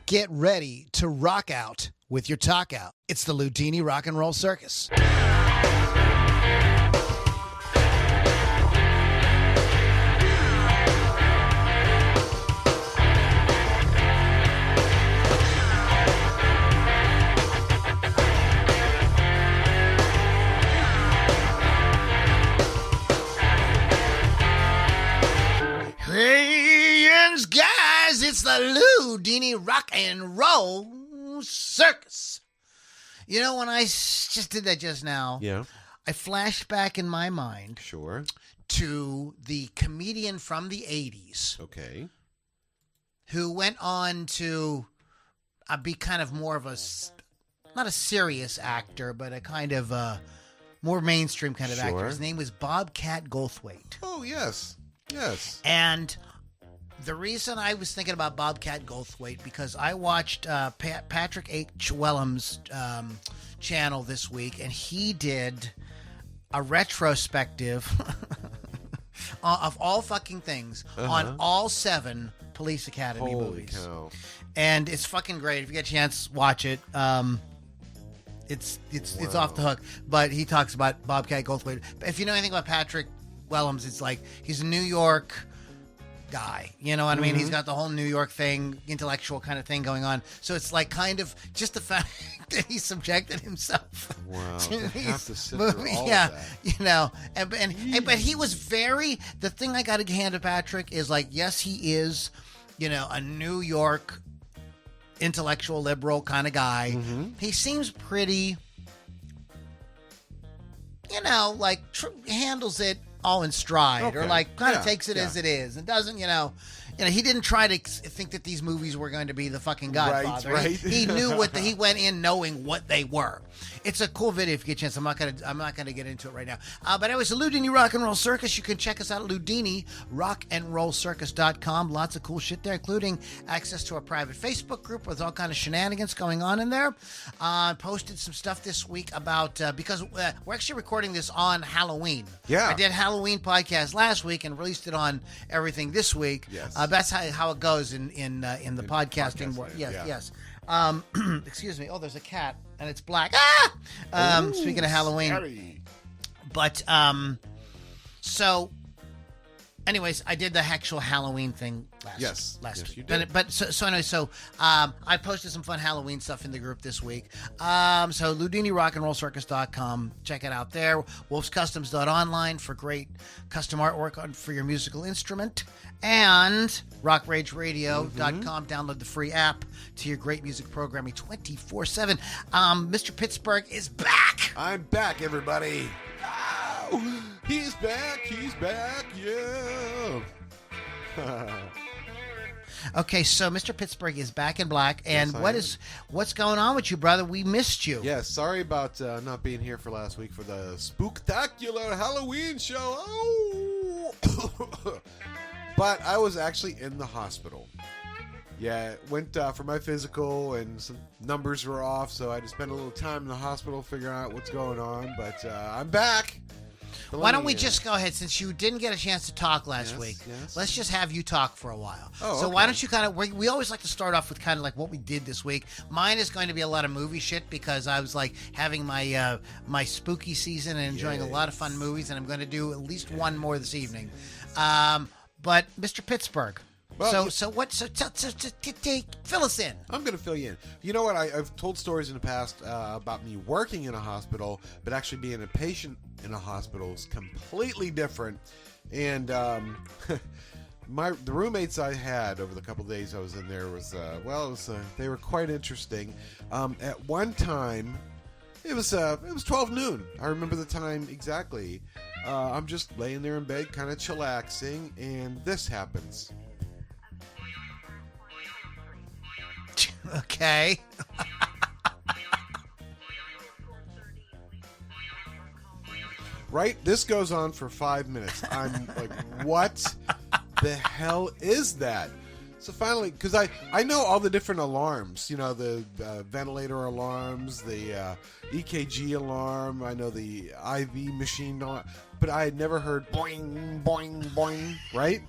Get ready to rock out with your talk out. It's the Loudini Rock and Roll Circus. Guys, it's the Loudini Rock and Roll Circus. You know, when I just did that just now, I flashed back in my mind to the comedian from the 80s. Okay. Who went on to be kind of more of a, not a serious actor, but a kind of more mainstream kind of actor. His name was Bobcat Goldthwait. Oh, yes. Yes. And the reason I was thinking about Bobcat Goldthwait, because I watched Patrick H. Wellham's channel this week, and he did a retrospective of all fucking things on all 7 Police Academy movies. Cow. And it's fucking great. If you get a chance, watch it. It's off the hook. But he talks about Bobcat Goldthwait. If you know anything about Patrick Wellham's, it's like he's a New York guy, you know what I mean? He's got the whole New York thing, intellectual kind of thing going on. So it's like kind of just the fact that he subjected himself to these movies. Yeah, you know, but he was very. The thing I got to hand to Patrick is like, yes, he is, you know, a New York intellectual liberal kind of guy. He seems pretty, you know, like handles it all in stride, or like kind of takes it as it is, and doesn't, you know, he didn't try to think that these movies were going to be the fucking Godfather. Right. He knew he went in knowing what they were. It's a cool video if you get a chance. I'm not gonna get into it right now. But anyways, the Loudini Rock and Roll Circus. You can check us out at LoudiniRockandRollCircus.com. Lots of cool shit there, including access to our private Facebook group with all kind of shenanigans going on in there. Posted some stuff this week about because we're actually recording this on Halloween. Yeah, I did Halloween podcast last week and released it on everything this week. Yes. That's how it goes in the podcasting world. Yes. Excuse me. Oh, there's a cat and it's black. Speaking of Halloween. Scary. But so anyways, I did the actual Halloween thing last week. You did. But I posted some fun Halloween stuff in the group this week. So LoudiniRockandRollCircus.com. Check it out there. WolfsCustoms.online for great custom artwork for your musical instrument. And RockRageRadio.com. Download the free app to your great music programming 24/7. Mr. Pittsburgh is back. I'm back, everybody. Oh, he's back, yeah. Okay, so Mr. Pittsburgh is back in black, and what's going on with you, brother? We missed you. Yeah, sorry about not being here for last week for the spooktacular Halloween show. Oh. But I was actually in the hospital. Yeah, went for my physical, and some numbers were off, so I had to spend a little time in the hospital figuring out what's going on. But I'm back. Why don't we just go ahead, since you didn't get a chance to talk last week? Let's just have you talk for a while. So why don't you kind of? We always like to start off with kind of like what we did this week. Mine is going to be a lot of movie shit because I was like having my my spooky season and enjoying a lot of fun movies, and I'm going to do at least one more this evening. But Mr. Pittsburgh. Well, so fill us in. I'm going to fill you in. You know what? I've told stories in the past about me working in a hospital, but actually being a patient in a hospital is completely different. And the roommates I had over the couple of days I was in there was they were quite interesting. At one time, it was 12 noon. I remember the time exactly. I'm just laying there in bed, kind of chillaxing, and this happens. Okay. Right? This goes on for 5 minutes. I'm like, what the hell is that? So finally, because I know all the different alarms, you know, the ventilator alarms, the EKG alarm, I know the IV machine alarm, but I had never heard boing, boing, boing, right?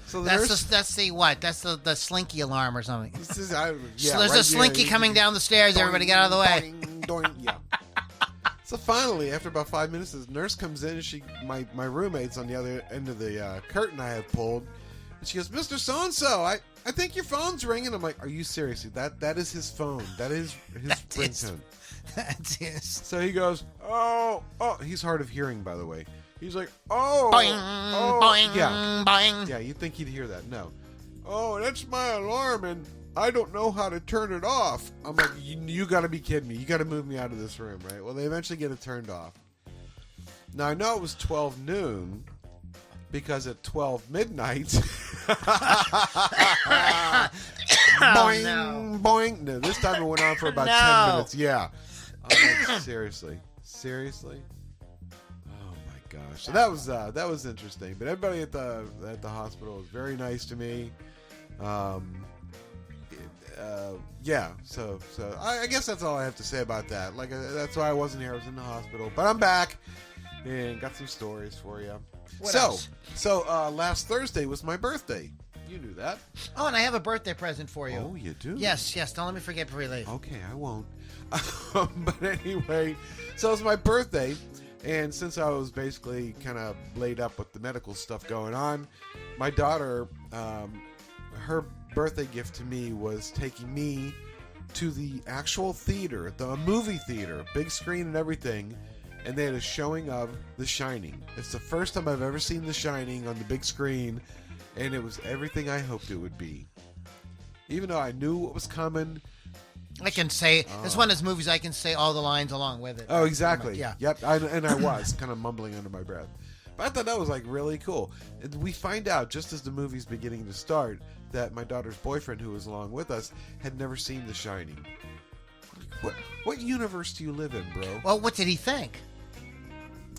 So the That's nurse, that's the what? That's the slinky alarm or something. this is, So there's a slinky coming down the stairs. Everybody get out of the way. Doing, doing, yeah. So finally, after about 5 minutes, the nurse comes in. My roommate's on the other end of the curtain I have pulled, and she goes, "Mr. So-and-so, I think your phone's ringing." I'm like, "Are you serious? That is his phone. That is his ringtone." That's his. So he goes, "Oh, he's hard of hearing, by the way." He's like, "Oh, Boing, boing, yeah, boing. yeah." You'd think he'd hear that. No. "Oh, that's my alarm, and I don't know how to turn it off." I'm like, you got to be kidding me. You got to move me out of this room, right? Well, they eventually get it turned off. Now, I know it was 12 noon because at 12 midnight, boing, no. boing. No, this time it went on for about 10 minutes. Yeah. I'm like, seriously? Oh, my gosh. So that was interesting. But everybody at the hospital was very nice to me. Yeah, so I guess that's all I have to say about that. Like, that's why I wasn't here. I was in the hospital, but I'm back and got some stories for you. What else? So last Thursday was my birthday. You knew that. Oh, and I have a birthday present for you. Oh, you do? Yes. Don't let me forget before you leave. Okay, I won't. But anyway, so it's my birthday, and since I was basically kind of laid up with the medical stuff going on, my daughter, her birthday gift to me was taking me to the actual theater, the movie theater, big screen and everything, and they had a showing of The Shining. It's the first time I've ever seen The Shining on the big screen, and it was everything I hoped it would be. Even though I knew what was coming. I can say it's one of those movies I can say all the lines along with it. Oh, exactly. Yeah. Yep. And I was kind of mumbling under my breath. But I thought that was like really cool. And we find out just as the movie's beginning to start that my daughter's boyfriend, who was along with us, had never seen The Shining. What universe do you live in, bro? Well, what did he think?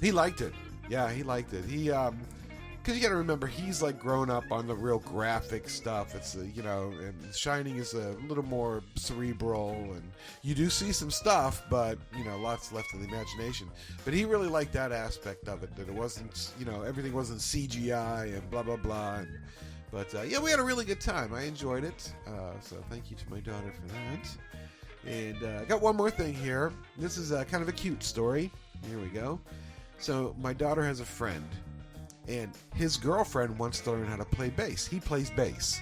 He liked it. Yeah, he liked it. He because you got to remember, he's like grown up on the real graphic stuff. It's and Shining is a little more cerebral, and you do see some stuff, but lots left to the imagination. But he really liked that aspect of it, that it wasn't everything wasn't CGI and blah blah blah. But we had a really good time. I enjoyed it. So thank you to my daughter for that. And I got one more thing here. This is kind of a cute story. Here we go. So my daughter has a friend, and his girlfriend wants to learn how to play bass. He plays bass.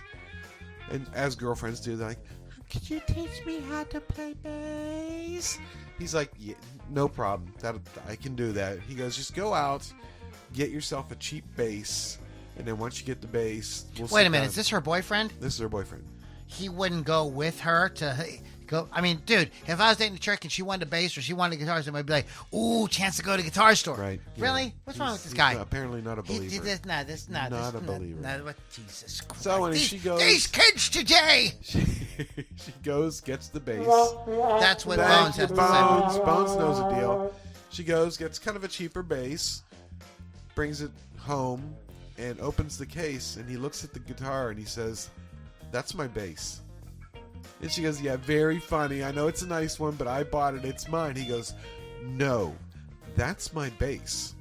And as girlfriends do, they're like, "Could you teach me how to play bass?" He's like, "Yeah, no problem. I can do that." He goes, "Just go out, get yourself a cheap bass, and then once you get the bass, we'll Wait a minute, is this her boyfriend? This is her boyfriend." He wouldn't go with her to go. I mean, dude, if I was dating a chick and she wanted a bass or she wanted a guitar, I'd be like, "Ooh, chance to go to the guitar store." Right. Yeah. Really? What's wrong with this He's guy? Apparently not a believer. This not a believer. What, Jesus Christ. So when she goes, these kids today. She goes, gets the bass. That's what Bones has to say. Bones knows the deal. She goes, gets kind of a cheaper bass, brings it home, and opens the case, and he looks at the guitar and he says, "That's my bass." And she goes, "Yeah, very funny. I know it's a nice one, but I bought it. It's mine." He goes, "No, that's my bass.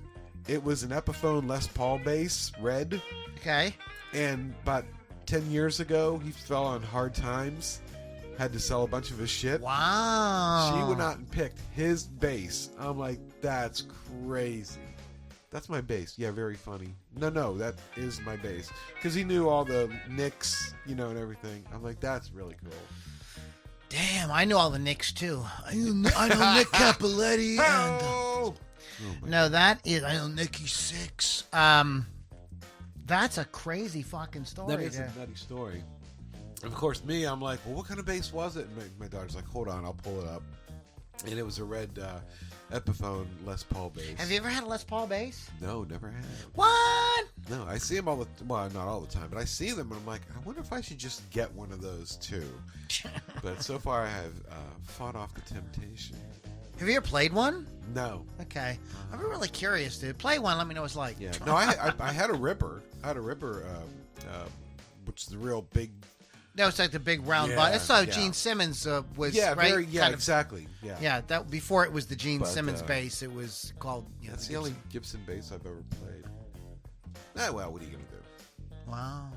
It was an Epiphone Les Paul bass, red. Okay. And about 10 years ago, he fell on hard times, had to sell a bunch of his shit. Wow. She went out and picked his bass." I'm like, "That's crazy. That's my bass." "Yeah, very funny." No, that is my bass. Because he knew all the nicks, and everything. I'm like, "That's really cool." Damn, I know all the Nicks too. I know Nick Capoletti. Oh! No, that is, I know Nicky Six. That's a crazy fucking story. That is a nutty story. Of course, me, I'm like, "Well, what kind of bass was it?" And my daughter's like, "Hold on, I'll pull it up." And it was a red Epiphone Les Paul bass. Have you ever had a Les Paul bass? No, never had. What? No, I see them not all the time, but I see them and I'm like, I wonder if I should just get one of those too. But so far I have fought off the temptation. Have you ever played one? No. Okay. I'm really curious, dude. Play one, let me know what it's like. Yeah. No, I had a Ripper. I had a Ripper, which is the real big. No, it's like the big round body. That's how Gene Simmons was, right? Exactly. Yeah. Yeah, that before it was the Gene Simmons bass, it was called. That's the only Gibson bass I've ever played. Well, what are you gonna do? Wow.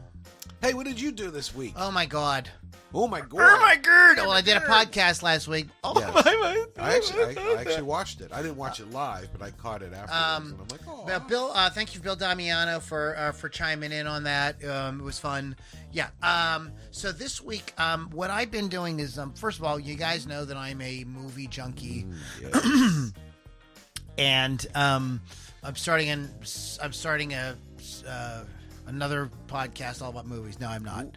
Hey, what did you do this week? Oh my God. Oh my God. Oh my God. Well, I did a podcast last week. Oh Yes. my. I actually watched it. I didn't watch it live, but I caught it afterwards. And I'm like, oh. Bill, thank you, Bill Damiano, for chiming in on that. It was fun. Yeah. So this week, what I've been doing is, first of all, you guys know that I'm a movie junkie, Yes. and I'm starting another podcast all about movies. No, I'm not.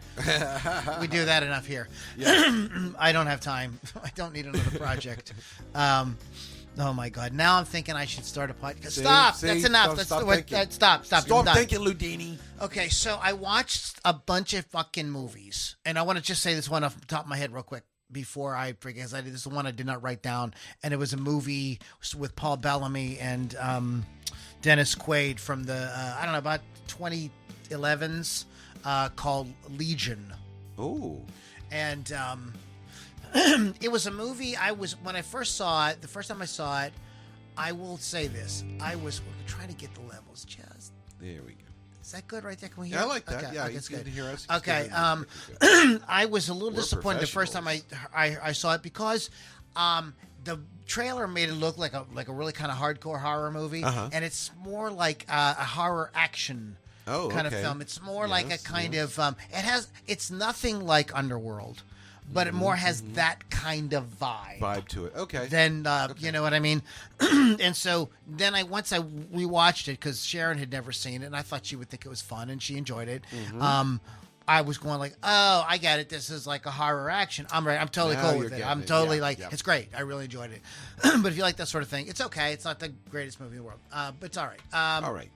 We do that enough here. Yeah. I don't have time. I don't need another project. Oh my God! Now I'm thinking I should start a podcast. Stop! That's enough. Stop. Stop thinking, Loudini. Okay, so I watched a bunch of fucking movies, and I want to just say this one off the top of my head real quick before I forget. This is the one I did not write down, and it was a movie with Paul Bellamy and Dennis Quaid from the I don't know, about 2011s, called Legion. Oh. And it was a movie. When I first saw it, the first time I saw it, I will say this: I was trying to get the levels just. There we go. Is that good right there? Can we hear? Yeah, I like that. Okay, Yeah, okay, you it's can good. hear us. Okay. I was a little disappointed the first time I saw it because the trailer made it look like a really kind of hardcore horror movie, and it's more like a horror action kind of film. It's more like a kind of it's nothing like Underworld, but it more has that kind of vibe to it. Okay. Then you know what I mean. And so then once I rewatched it because Sharon had never seen it, and I thought she would think it was fun, and she enjoyed it. I was going like, oh, I get it. This is like a horror action. I'm right. I'm totally cool with it. I'm totally it's great. I really enjoyed it. But if you like that sort of thing, it's okay. It's not the greatest movie in the world, but it's all right. All right.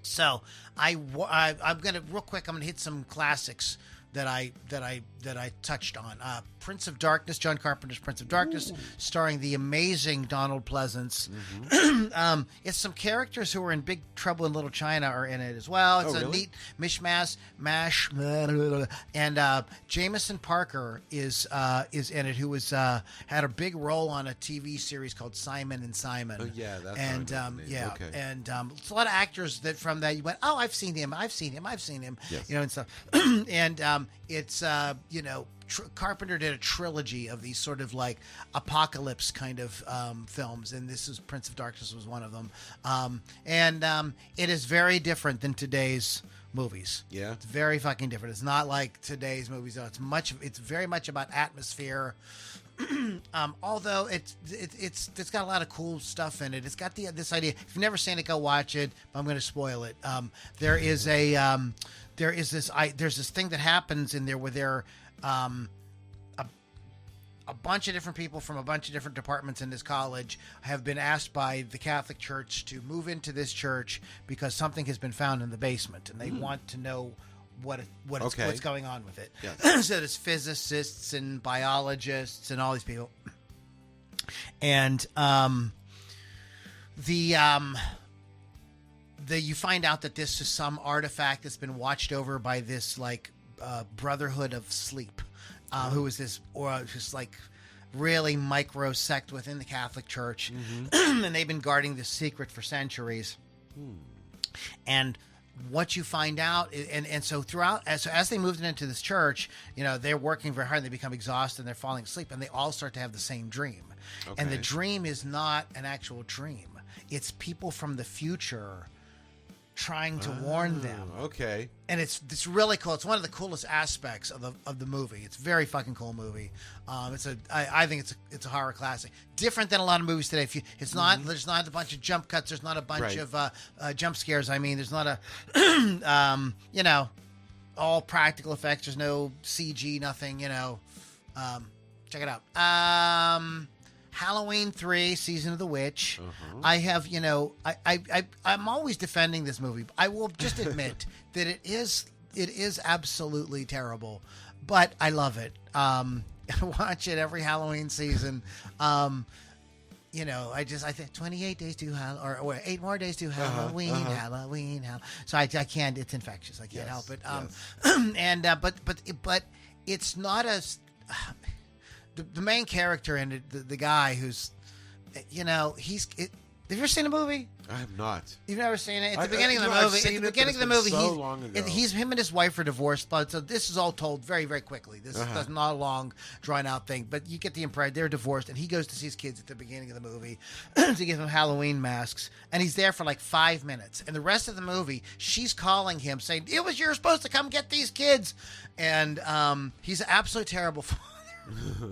So I'm gonna real quick. I'm gonna hit some classics that I touched on. Prince of Darkness, John Carpenter's Prince of Darkness, starring the amazing Donald Pleasance. It's some characters who were in Big Trouble in Little China are in it as well. It's neat mash, and Jameson Parker is in it, who was had a big role on a TV series called Simon and Simon. Oh yeah, that's and okay. And it's a lot of actors that from that you went, oh, I've seen him, yes. You know, and stuff, and it's Carpenter did a trilogy of these sort of like apocalypse kind of films, and this is Prince of Darkness was one of them. And it is very different than today's movies. Yeah, it's very fucking different. It's not like today's movies. Though. It's very much about atmosphere. Although it's got a lot of cool stuff in it. It's got this idea. If you've never seen it, go watch it. I'm going to spoil it. There's this thing that happens in there where there a bunch of different people from a bunch of different departments in this college have been asked by the Catholic Church to move into this church because something has been found in the basement, and they want to know what's going on with it. Yes. So there's physicists and biologists and all these people, and you find out that this is some artifact that's been watched over by this like Brotherhood of Sleep, who is this or just like really micro sect within the Catholic Church, and they've been guarding this secret for centuries. And what you find out, and so throughout, as they moved into this church, they're working very hard, and they become exhausted, and they're falling asleep, and they all start to have the same dream. And the dream is not an actual dream. It's people from the future trying to warn them. Okay. And it's really cool. It's one of the coolest aspects of the movie. It's a very fucking cool movie. I think it's a horror classic. Different than a lot of movies today. There's not a bunch of jump cuts. There's not a bunch of jump scares. I mean, there's not a all practical effects. There's no CG, nothing. Check it out. Halloween 3, Season of the Witch. I have, I'm always defending this movie. I will just admit that it is absolutely terrible, but I love it. I watch it every Halloween season. I think 28 days to Halloween, or 8 more days to Halloween, Halloween. So I can't. It's infectious. I can't help it. And but it's not as. The main character in it, the guy who's, Have you ever seen the movie? I have not. You've never seen it? At the beginning of the movie, he's him and his wife are divorced, but so this is all told very, very quickly. This is not a long, drawn-out thing, but you get the impression they're divorced, and he goes to see his kids at the beginning of the movie to give them Halloween masks, and he's there for like 5 minutes. And the rest of the movie, she's calling him, saying, you're supposed to come get these kids. And he's an absolutely terrible father.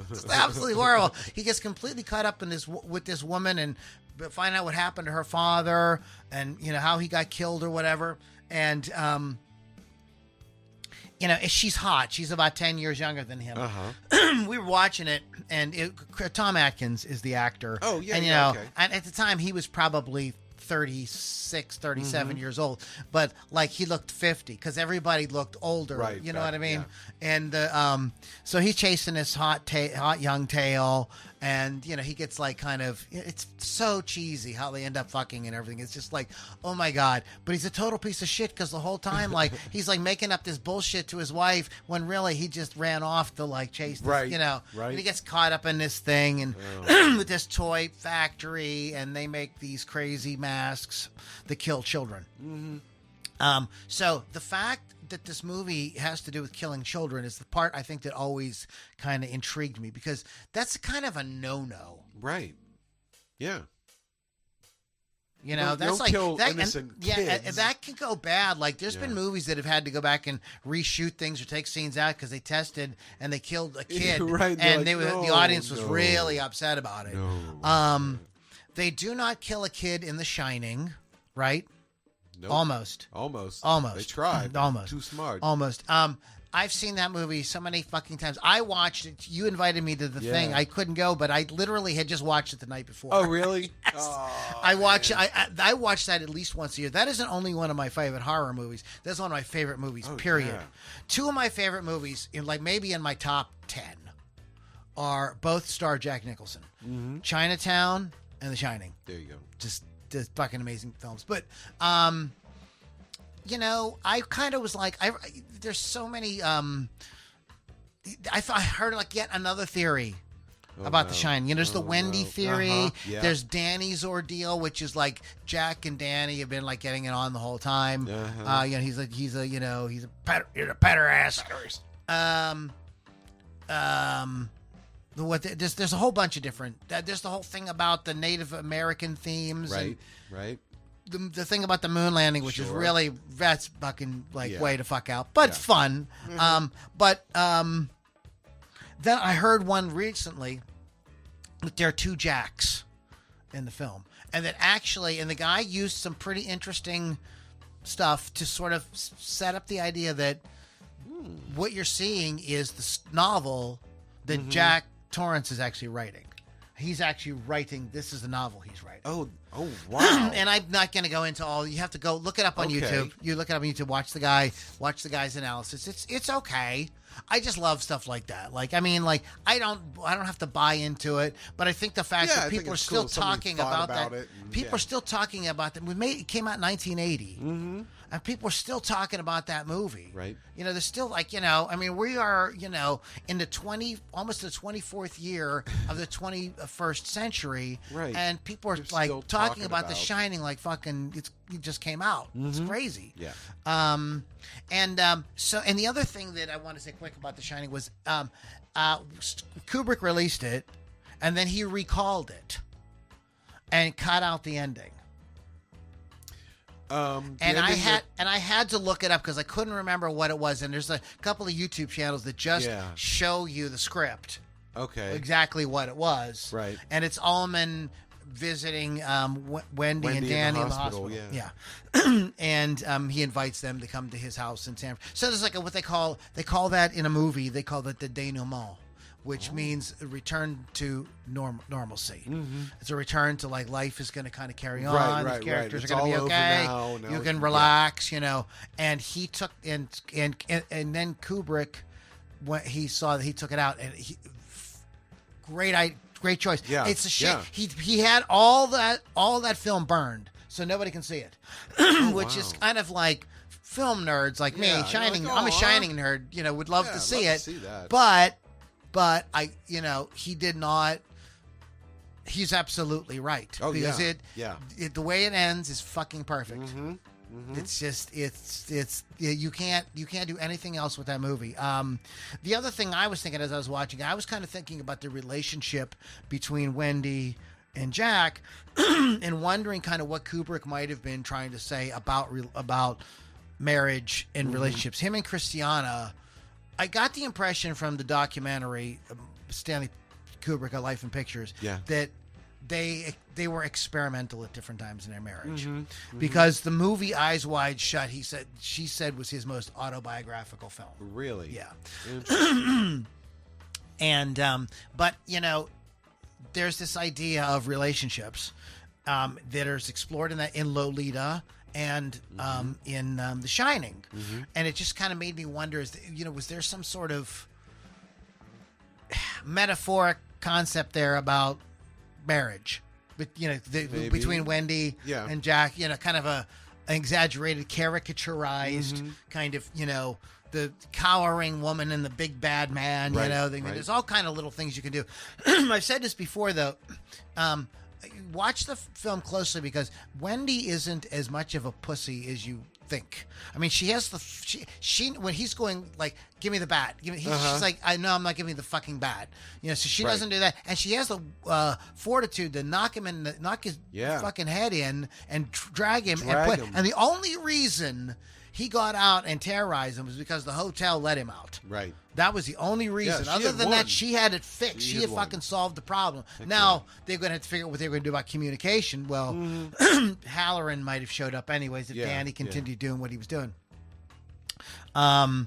Just absolutely horrible. He gets completely caught up in with this woman and find out what happened to her father and, how he got killed or whatever. And, she's hot. She's about 10 years younger than him. We were watching it, and Tom Atkins is the actor. Oh, yeah, and, okay. and at the time, he was probably 36, 37 years old, but like he looked 50 because everybody looked older. Right, you know what I mean? Yeah. And so he's chasing this hot young tail, and he gets like kind of, it's so cheesy how they end up fucking and everything. It's just like, oh my god! But he's a total piece of shit because the whole time like he's like making up this bullshit to his wife when really he just ran off to like chase this, Right. And he gets caught up in this thing and with this toy factory, and they make these crazy masks that kill children. So the fact that this movie has to do with killing children is the part I think that always kind of intrigued me, because that's kind of a no-no. Right. Yeah. That's don't like kill that, innocent and kids. that can go bad. Like there's been movies that have had to go back and reshoot things or take scenes out because they tested and they killed a kid, Right, and like, the audience was no. really upset about it. No. They do not kill a kid in The Shining, right? Nope. Almost. They tried. Almost. Too smart. Almost. I've seen that movie so many fucking times. I watched it. You invited me to the thing. I couldn't go, but I literally had just watched it the night before. Oh, really? Yes. Oh, I watch that at least once a year. That isn't only one of my favorite horror movies. That's one of my favorite movies, period. Yeah. Two of my favorite movies, maybe in my top 10, are both star Jack Nicholson. Chinatown and The Shining. There you go. Just fucking amazing films. But, I kind of was like, there's so many, I heard like yet another theory about The Shining. There's the Wendy theory. Yeah. There's Danny's ordeal, which is like Jack and Danny have been like getting it on the whole time. He's a pederast. There's a whole bunch of different. There's the whole thing about the Native American themes, Right. The thing about the moon landing, which is really that's fucking like way to fuck out, but it's fun. Then I heard one recently that there are two Jacks in the film, and that actually, and the guy used some pretty interesting stuff to sort of set up the idea that what you're seeing is the novel that Jack Torrance is actually writing. He's actually writing. This is the novel he's writing. Oh, wow. And I'm not going to go into all. You have to go look it up on YouTube. You look it up on YouTube. Watch the guy's analysis. It's okay. I just love stuff like that. Like, I mean, like I don't have to buy into it, but I think the fact that people are still talking about that. People are still talking about that. It came out in 1980. And people are still talking about that movie. Right. They're still like, I mean, we are, in the almost the 24th year of the 21st century. Right. And people are They're like still talking about The Shining like fucking, it just came out. It's crazy. Yeah. And the other thing that I want to say quick about The Shining was, Kubrick released it and then he recalled it and cut out the ending. I had to look it up because I couldn't remember what it was. And there's a couple of YouTube channels that just show you the script. Okay. Exactly what it was. Right. And it's Ullman visiting Wendy and Danny in the hospital. Yeah. And he invites them to come to his house in San Francisco. So there's like what they call that in a movie. They call it the denouement, which means a return to normalcy. It's a return to like life is going to kind of carry on. The characters are going to be okay. Now you can relax, And he took and then Kubrick, when he saw that he took it out, and great choice. Yeah, it's a shame he had all that film burned, so nobody can see it, which is kind of like film nerds like me. Shining, I'm a Shining nerd. Would love to see it, see that. but I, he did not. He's absolutely right. Oh, because yeah. the way it ends is fucking perfect. Mm-hmm. It's just you can't do anything else with that movie. The other thing I was thinking as I was watching, I was kind of thinking about the relationship between Wendy and Jack, and wondering kind of what Kubrick might have been trying to say about marriage and relationships. Him and Christiana, I got the impression from the documentary Stanley Kubrick, A Life in Pictures, that they were experimental at different times in their marriage, because the movie Eyes Wide Shut, she said was his most autobiographical film. Really? Yeah. And but there's this idea of relationships that is explored in Lolita and in The Shining, and it just kind of made me wonder: was there some sort of metaphoric concept there about marriage, but between Wendy and Jack, kind of an exaggerated, caricaturized kind of, the cowering woman and the big bad man, there's all kind of little things you can do. I've said this before though. Watch the film closely, because Wendy isn't as much of a pussy as you think. I mean, she has she when he's going like, give me the bat, she's like, I know I'm not giving you the fucking bat, so she doesn't do that, and she has the fortitude to knock his fucking head in and drag him. And the only reason he got out and terrorized him was because the hotel let him out. Right. That was the only reason. Other than that, she had it fixed. She had fucking solved the problem. Now, they're going to have to figure out what they're going to do about communication. Well, Halloran might have showed up anyways if Danny continued doing what he was doing. And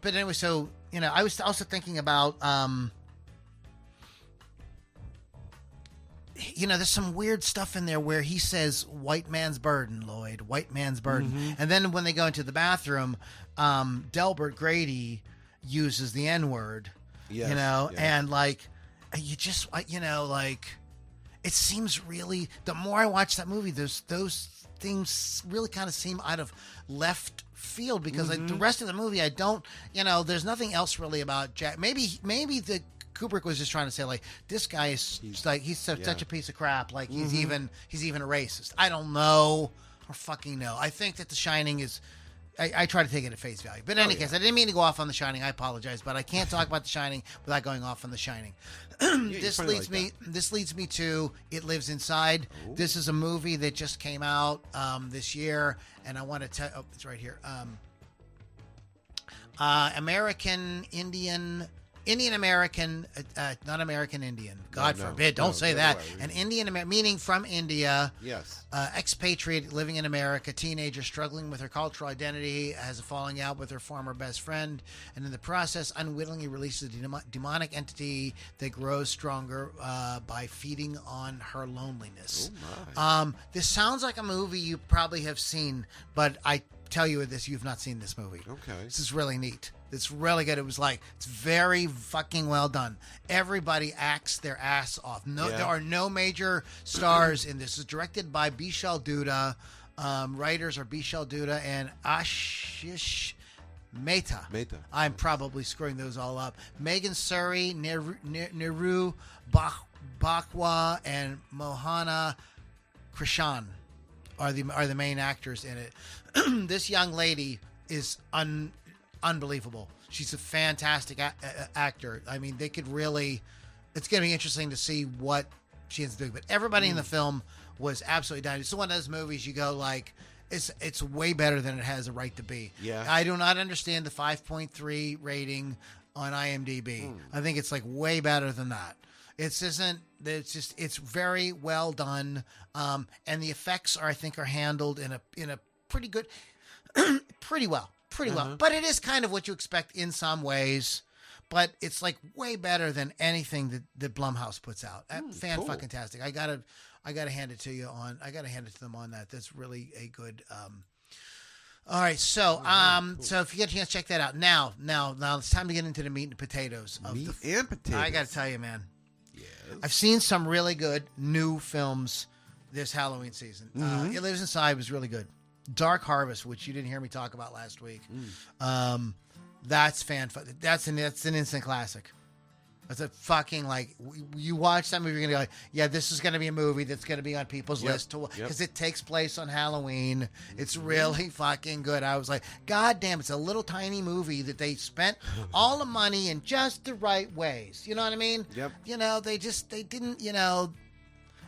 anyway, so, I was also thinking about, there's some weird stuff in there where he says, white man's burden, Lloyd, white man's burden. And then when they go into the bathroom, Delbert Grady uses the N-word, and like, you just, it seems really, the more I watch that movie, those things really kind of seem out of left field, because like the rest of the movie, I don't, there's nothing else really about Jack. Maybe the Kubrick was just trying to say, like, this guy is he's such a piece of crap. Like, he's even a racist. I don't know, or fucking know. I think that The Shining is. I try to take it at face value. But in any case, I didn't mean to go off on The Shining. I apologize, but I can't talk about The Shining without going off on The Shining. This leads me to It Lives Inside. Ooh. This is a movie that just came out this year, and I want to tell. Oh, it's right here. American Indian American, not American Indian. God forbid, don't say that. An Indian American, meaning from India. Yes. Expatriate living in America, teenager struggling with her cultural identity, has a falling out with her former best friend, and in the process, unwittingly releases a demonic entity that grows stronger by feeding on her loneliness. Oh my. This sounds like a movie you probably have seen, but I tell you this, you've not seen this movie. Okay. This is really neat. It's really good. It's very fucking well done. Everybody acts their ass off. There are no major stars in this. It's directed by Bishal Dutta. Writers are Bishal Dutta and Ashish Mehta. I'm probably screwing those all up. Megan Suri, Niru Bhakwa, and Mohana Krishan are the main actors in it. This young lady is unbelievable. She's a fantastic actor. I mean, they could really. It's going to be interesting to see what she ends up doing. But everybody in the film was absolutely done. It's one of those movies you go like, it's way better than it has a right to be. Yeah. I do not understand the 5.3 rating on IMDb. I think it's like way better than that. It's very well done, and the effects are handled in a pretty good, pretty well. But it is kind of what you expect in some ways. But it's like way better than anything that Blumhouse puts out. Fucking-tastic. I gotta hand it to you on. I gotta hand it to them on that. That's really a good. All right, so so if you get a chance, check that out. Now it's time to get into the meat and potatoes. I gotta tell you, man. Yes. I've seen some really good new films this Halloween season. It Lives Inside was really good. Dark Harvest, which you didn't hear me talk about last week. That's fan. That's an instant classic. It's a fucking you watch that movie, you're gonna be like, yeah, this is gonna be a movie that's gonna be on people's list because it takes place on Halloween. It's really fucking good. I was like, God damn, it's a little tiny movie that they spent all the money in just the right ways. You know what I mean? Yep. You know, they didn't. You know,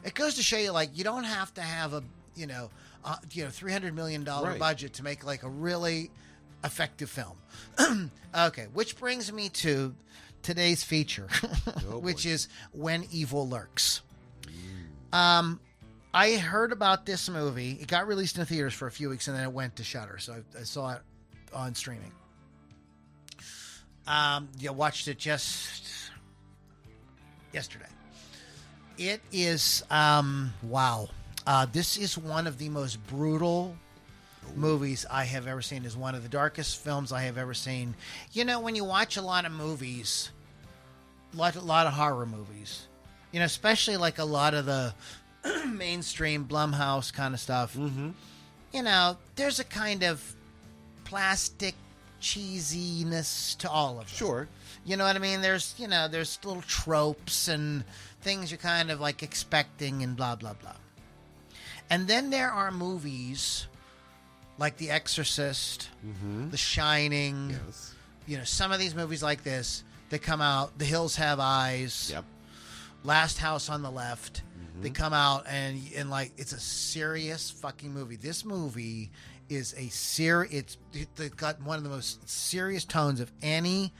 it goes to show you you don't have to have a $300 million budget to make a really effective film. Okay, which brings me to today's feature, which is When Evil Lurks. I heard about this movie. It got released in the theaters for a few weeks, and then it went to Shudder, so I saw it on streaming. Watched it just yesterday. It is, wow. This is one of the most brutal movies I have ever seen. Is one of the darkest films I have ever seen. You know, when you watch a lot of movies, a lot of horror movies, you know, especially a lot of the mainstream Blumhouse kind of stuff, you know, there's a kind of plastic cheesiness to all of them. Sure. You know what I mean? There's little tropes and things you're kind of expecting and blah, blah, blah. And then there are movies like The Exorcist, The Shining, you know, some of these movies like this that come out, The Hills Have Eyes, Last House on the Left, they come out and it's a serious fucking movie. This movie is it's got one of the most serious tones of any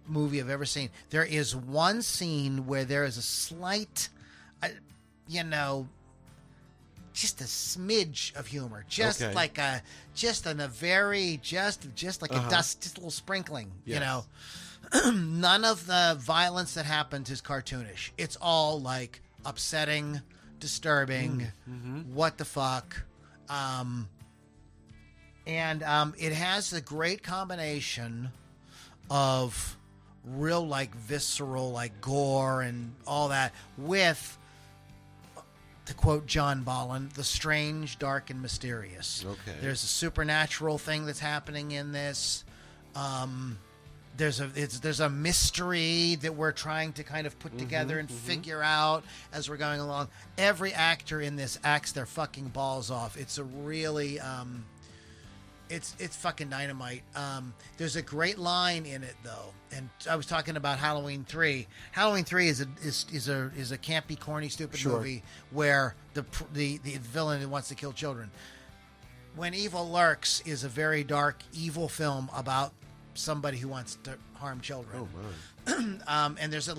movie I've ever seen. There is one scene where there is a slight, just a smidge of humor, just a little sprinkling, you know. None of the violence that happens is cartoonish. It's all upsetting, disturbing, what the fuck. And it has the great combination of real visceral gore and all that with, to quote John Bolland, the strange, dark, and mysterious. Okay. There's a supernatural thing that's happening in this. There's a mystery that we're trying to kind of put together and figure out as we're going along. Every actor in this acts their fucking balls off. It's a really it's fucking dynamite. There's a great line in it though, and I was talking about Halloween 3. Halloween 3 is a campy, corny, stupid movie where the villain wants to kill children. When Evil Lurks is a very dark, evil film about somebody who wants to harm children. Oh my! And there's a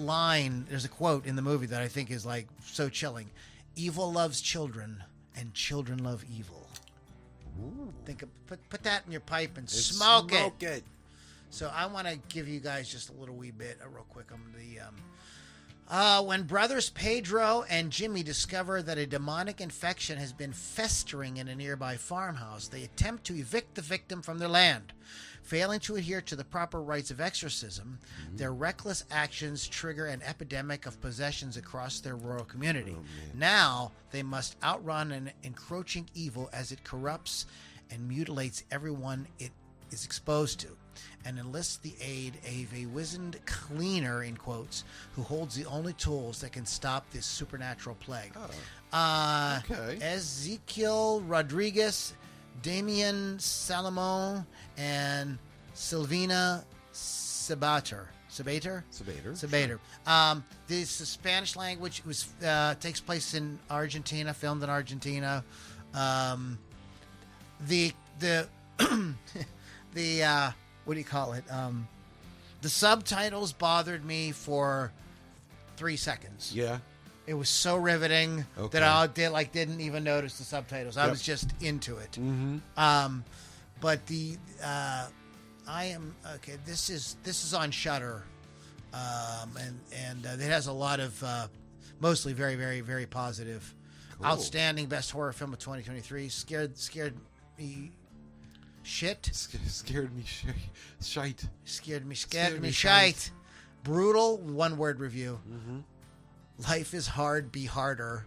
quote in the movie that I think is so chilling. Evil loves children, and children love evil. Ooh. Put that in your pipe and smoke it. So I want to give you guys just a little wee bit, real quick. When brothers Pedro and Jimmy discover that a demonic infection has been festering in a nearby farmhouse, they attempt to evict the victim from their land. Failing to adhere to the proper rites of exorcism, their reckless actions trigger an epidemic of possessions across their rural community. Now they must outrun an encroaching evil as it corrupts and mutilates everyone it is exposed to, and enlists the aid of a wizened cleaner, in quotes, who holds the only tools that can stop this supernatural plague. Ezekiel Rodriguez, Damian Salomon, and Silvina Sabater. This is Spanish language. It was takes place in Argentina, filmed in Argentina. The what do you call it? The subtitles bothered me for 3 seconds. Yeah. It was so riveting that I didn't even notice the subtitles. I was just into it. But I am okay. This is on Shudder, and it has a lot of mostly very, very, very positive, outstanding best horror film of 2023. Scared me shit. Scared me shite. Scared me shite. Brutal. One word review. Life is hard. Be harder.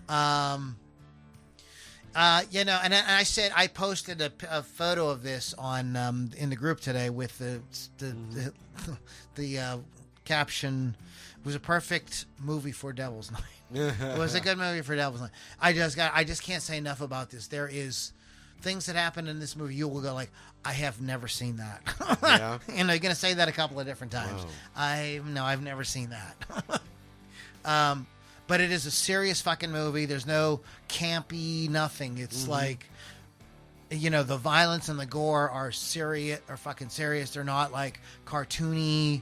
And I said I posted a photo of this on in the group today with the caption, it was a perfect movie for Devil's Night. It was a good movie for Devil's Night. I just can't say enough about this. There is things that happen in this movie. You will go like, I have never seen that. Yeah. And I'm going to say that a couple of different times. Wow. I've never seen that. But it is a serious fucking movie. There's no campy nothing. It's like, you know, the violence and the gore are serious, are fucking serious. They're not like cartoony.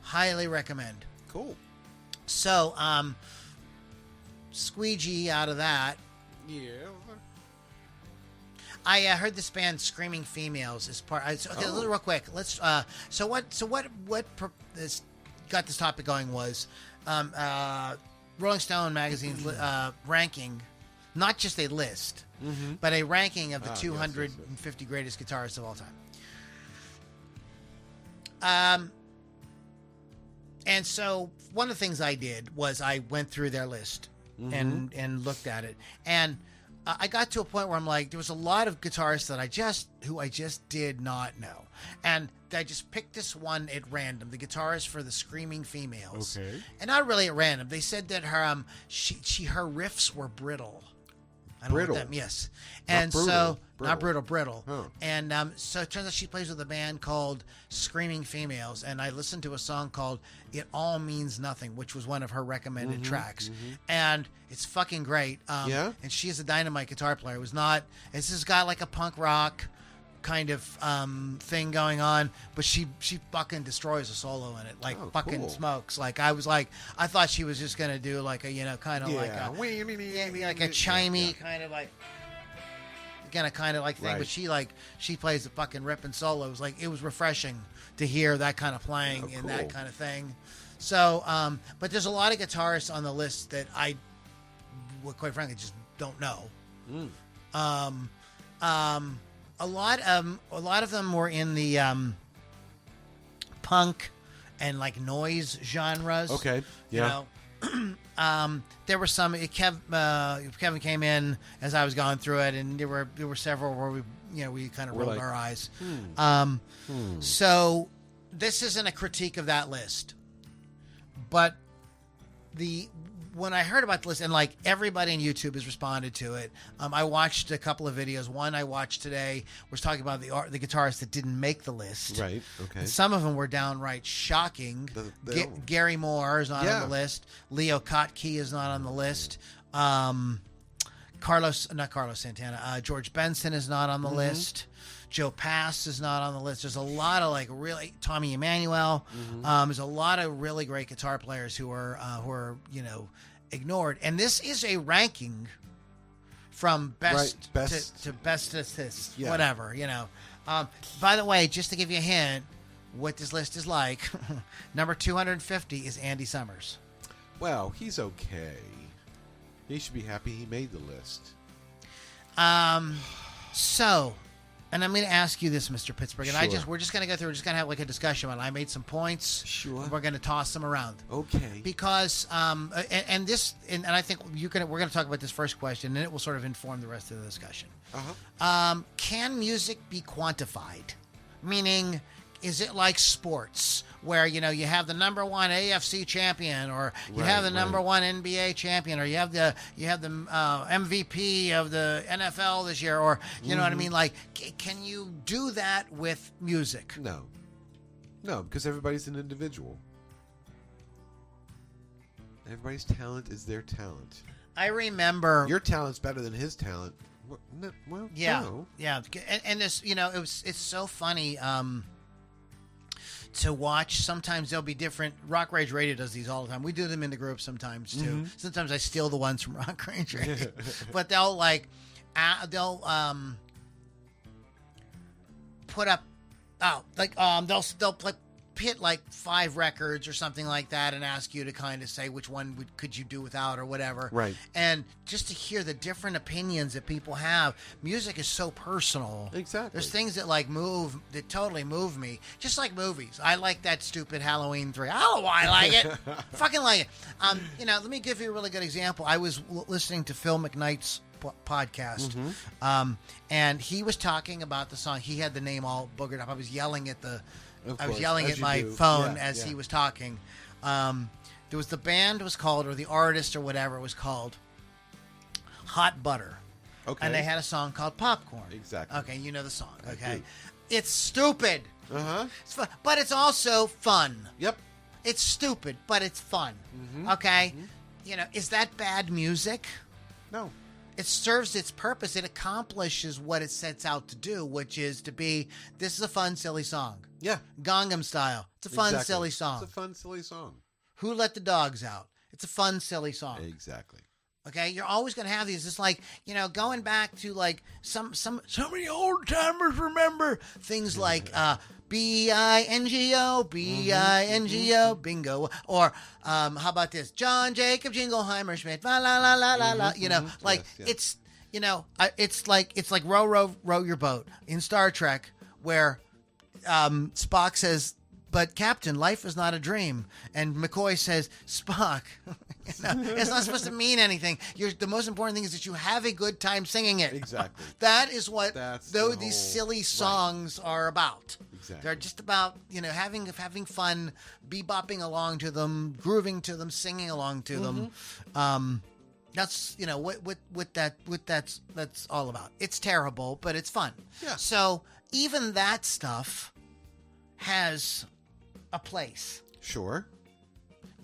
Highly recommend. Cool. So, squeegee out of that. Yeah. I heard this band Screaming Females is part. Okay, real quick. Let's. So what this got this topic going was, Rolling Stone magazine's ranking, not just a list, but a ranking of the 250 greatest guitarists of all time. And so one of the things I did was I went through their list and looked at it, and I got to a point where I'm like, there was a lot of guitarists that I just did not know, and I just picked this one at random, the guitarist for the Screaming Females, and not really at random. They said that her her riffs were brittle. I don't know what that, yes, and so not brutal, brittle. Huh. And so it turns out she plays with a band called Screaming Females, and I listened to a song called "It All Means Nothing," which was one of her recommended tracks, and it's fucking great. Yeah, and she is a dynamite guitar player. It's just got like a punk rock kind of thing going on, but she fucking destroys a solo in it, like fucking smokes. Like I thought she was just gonna do like a kind of like a chimey kind of like kind of like thing, but she plays the fucking ripping solos. Like it was refreshing to hear that kind of playing and that kind of thing. So, but there's a lot of guitarists on the list that I, quite frankly, just don't know. A lot of them were in the punk and like noise genres. Okay. Yeah. You know, there were some. Kevin came in as I was going through it, and there were several where we kind of rolled our eyes. So this isn't a critique of that list, but when I heard about the list, and like everybody on YouTube has responded to it, I watched a couple of videos. One I watched today was talking about the guitarists that didn't make the list. Right. Okay. And some of them were downright shocking. Gary Moore is not on the list. Leo Kottke is not on the list. Not Carlos Santana. George Benson is not on the list. Joe Pass is not on the list. There's a lot of like really Tommy Emmanuel. There's a lot of really great guitar players who are ignored. And this is a ranking from best to bestest, whatever. By the way, just to give you a hint, what this list is like, number 250 is Andy Summers. Well, he's okay. He should be happy he made the list. So. And I'm going to ask you this, Mr. Pittsburgh, and we're just going to go through. We're just going to have like a discussion on it. I made some points. Sure. And we're going to toss them around. Okay. Because and I think we're going to talk about this first question, and it will sort of inform the rest of the discussion. Can music be quantified? Meaning, is it like sports where you have the number one AFC champion, or you have the number one NBA champion, or you have the MVP of the NFL this year, or you know what I mean? Like, can you do that with music? No, because everybody's an individual. Everybody's talent is their talent. I remember your talent's better than his talent. Well, yeah, no. Yeah, and this, it's so funny. To watch. Sometimes they'll be different. Rock Rage Radio does these all the time. We do them in the group sometimes too. Sometimes I steal the ones from Rock Rage Radio. But they'll put up they'll hit like 5 records or something like that and ask you to kind of say which one could you do without or whatever. Right. And just to hear the different opinions that people have. Music is so personal. Exactly. There's things that that totally move me. Just like movies. I like that stupid Halloween 3. I don't know why I like it. Fucking like it. Let me give you a really good example. I was listening to Phil McKnight's Podcast. And he was talking about the song. He had the name all boogered up. I was yelling at my phone as he was talking. There was the band was called, or the artist or whatever it was called, Hot Butter. Okay. And they had a song called Popcorn. Exactly. Okay, you know the song. I Okay. do. It's stupid. It's fun, but it's also fun. Yep. It's stupid, but it's fun. Okay? You know, is that bad music? No. It serves its purpose. It accomplishes what it sets out to do, which is to be, this is a fun, silly song. Yeah. Gangnam Style. It's a fun, Exactly. silly song. It's a fun, silly song. Who Let the Dogs Out? It's a fun, silly song. Exactly. Okay, you're always going to have these. It's like, you know, going back to like some many old timers remember things like B-I-N-G-O, B-I-N-G-O, bingo. Or how about this? John Jacob Jingleheimer Schmidt, la la la la la la. You know, like yes. it's, you know, it's like row your boat in Star Trek where Spock says, but Captain, life is not a dream. And McCoy says, Spock, you know, it's not supposed to mean anything. The most important thing is that you have a good time singing it. Exactly. That is what these whole, silly songs are about. Exactly. They're just about, you know, having fun, bebopping along to them, grooving to them, singing along to them. That's, you know, what that's all about. It's terrible, but it's fun. Yeah. So even that stuff has a place. Sure.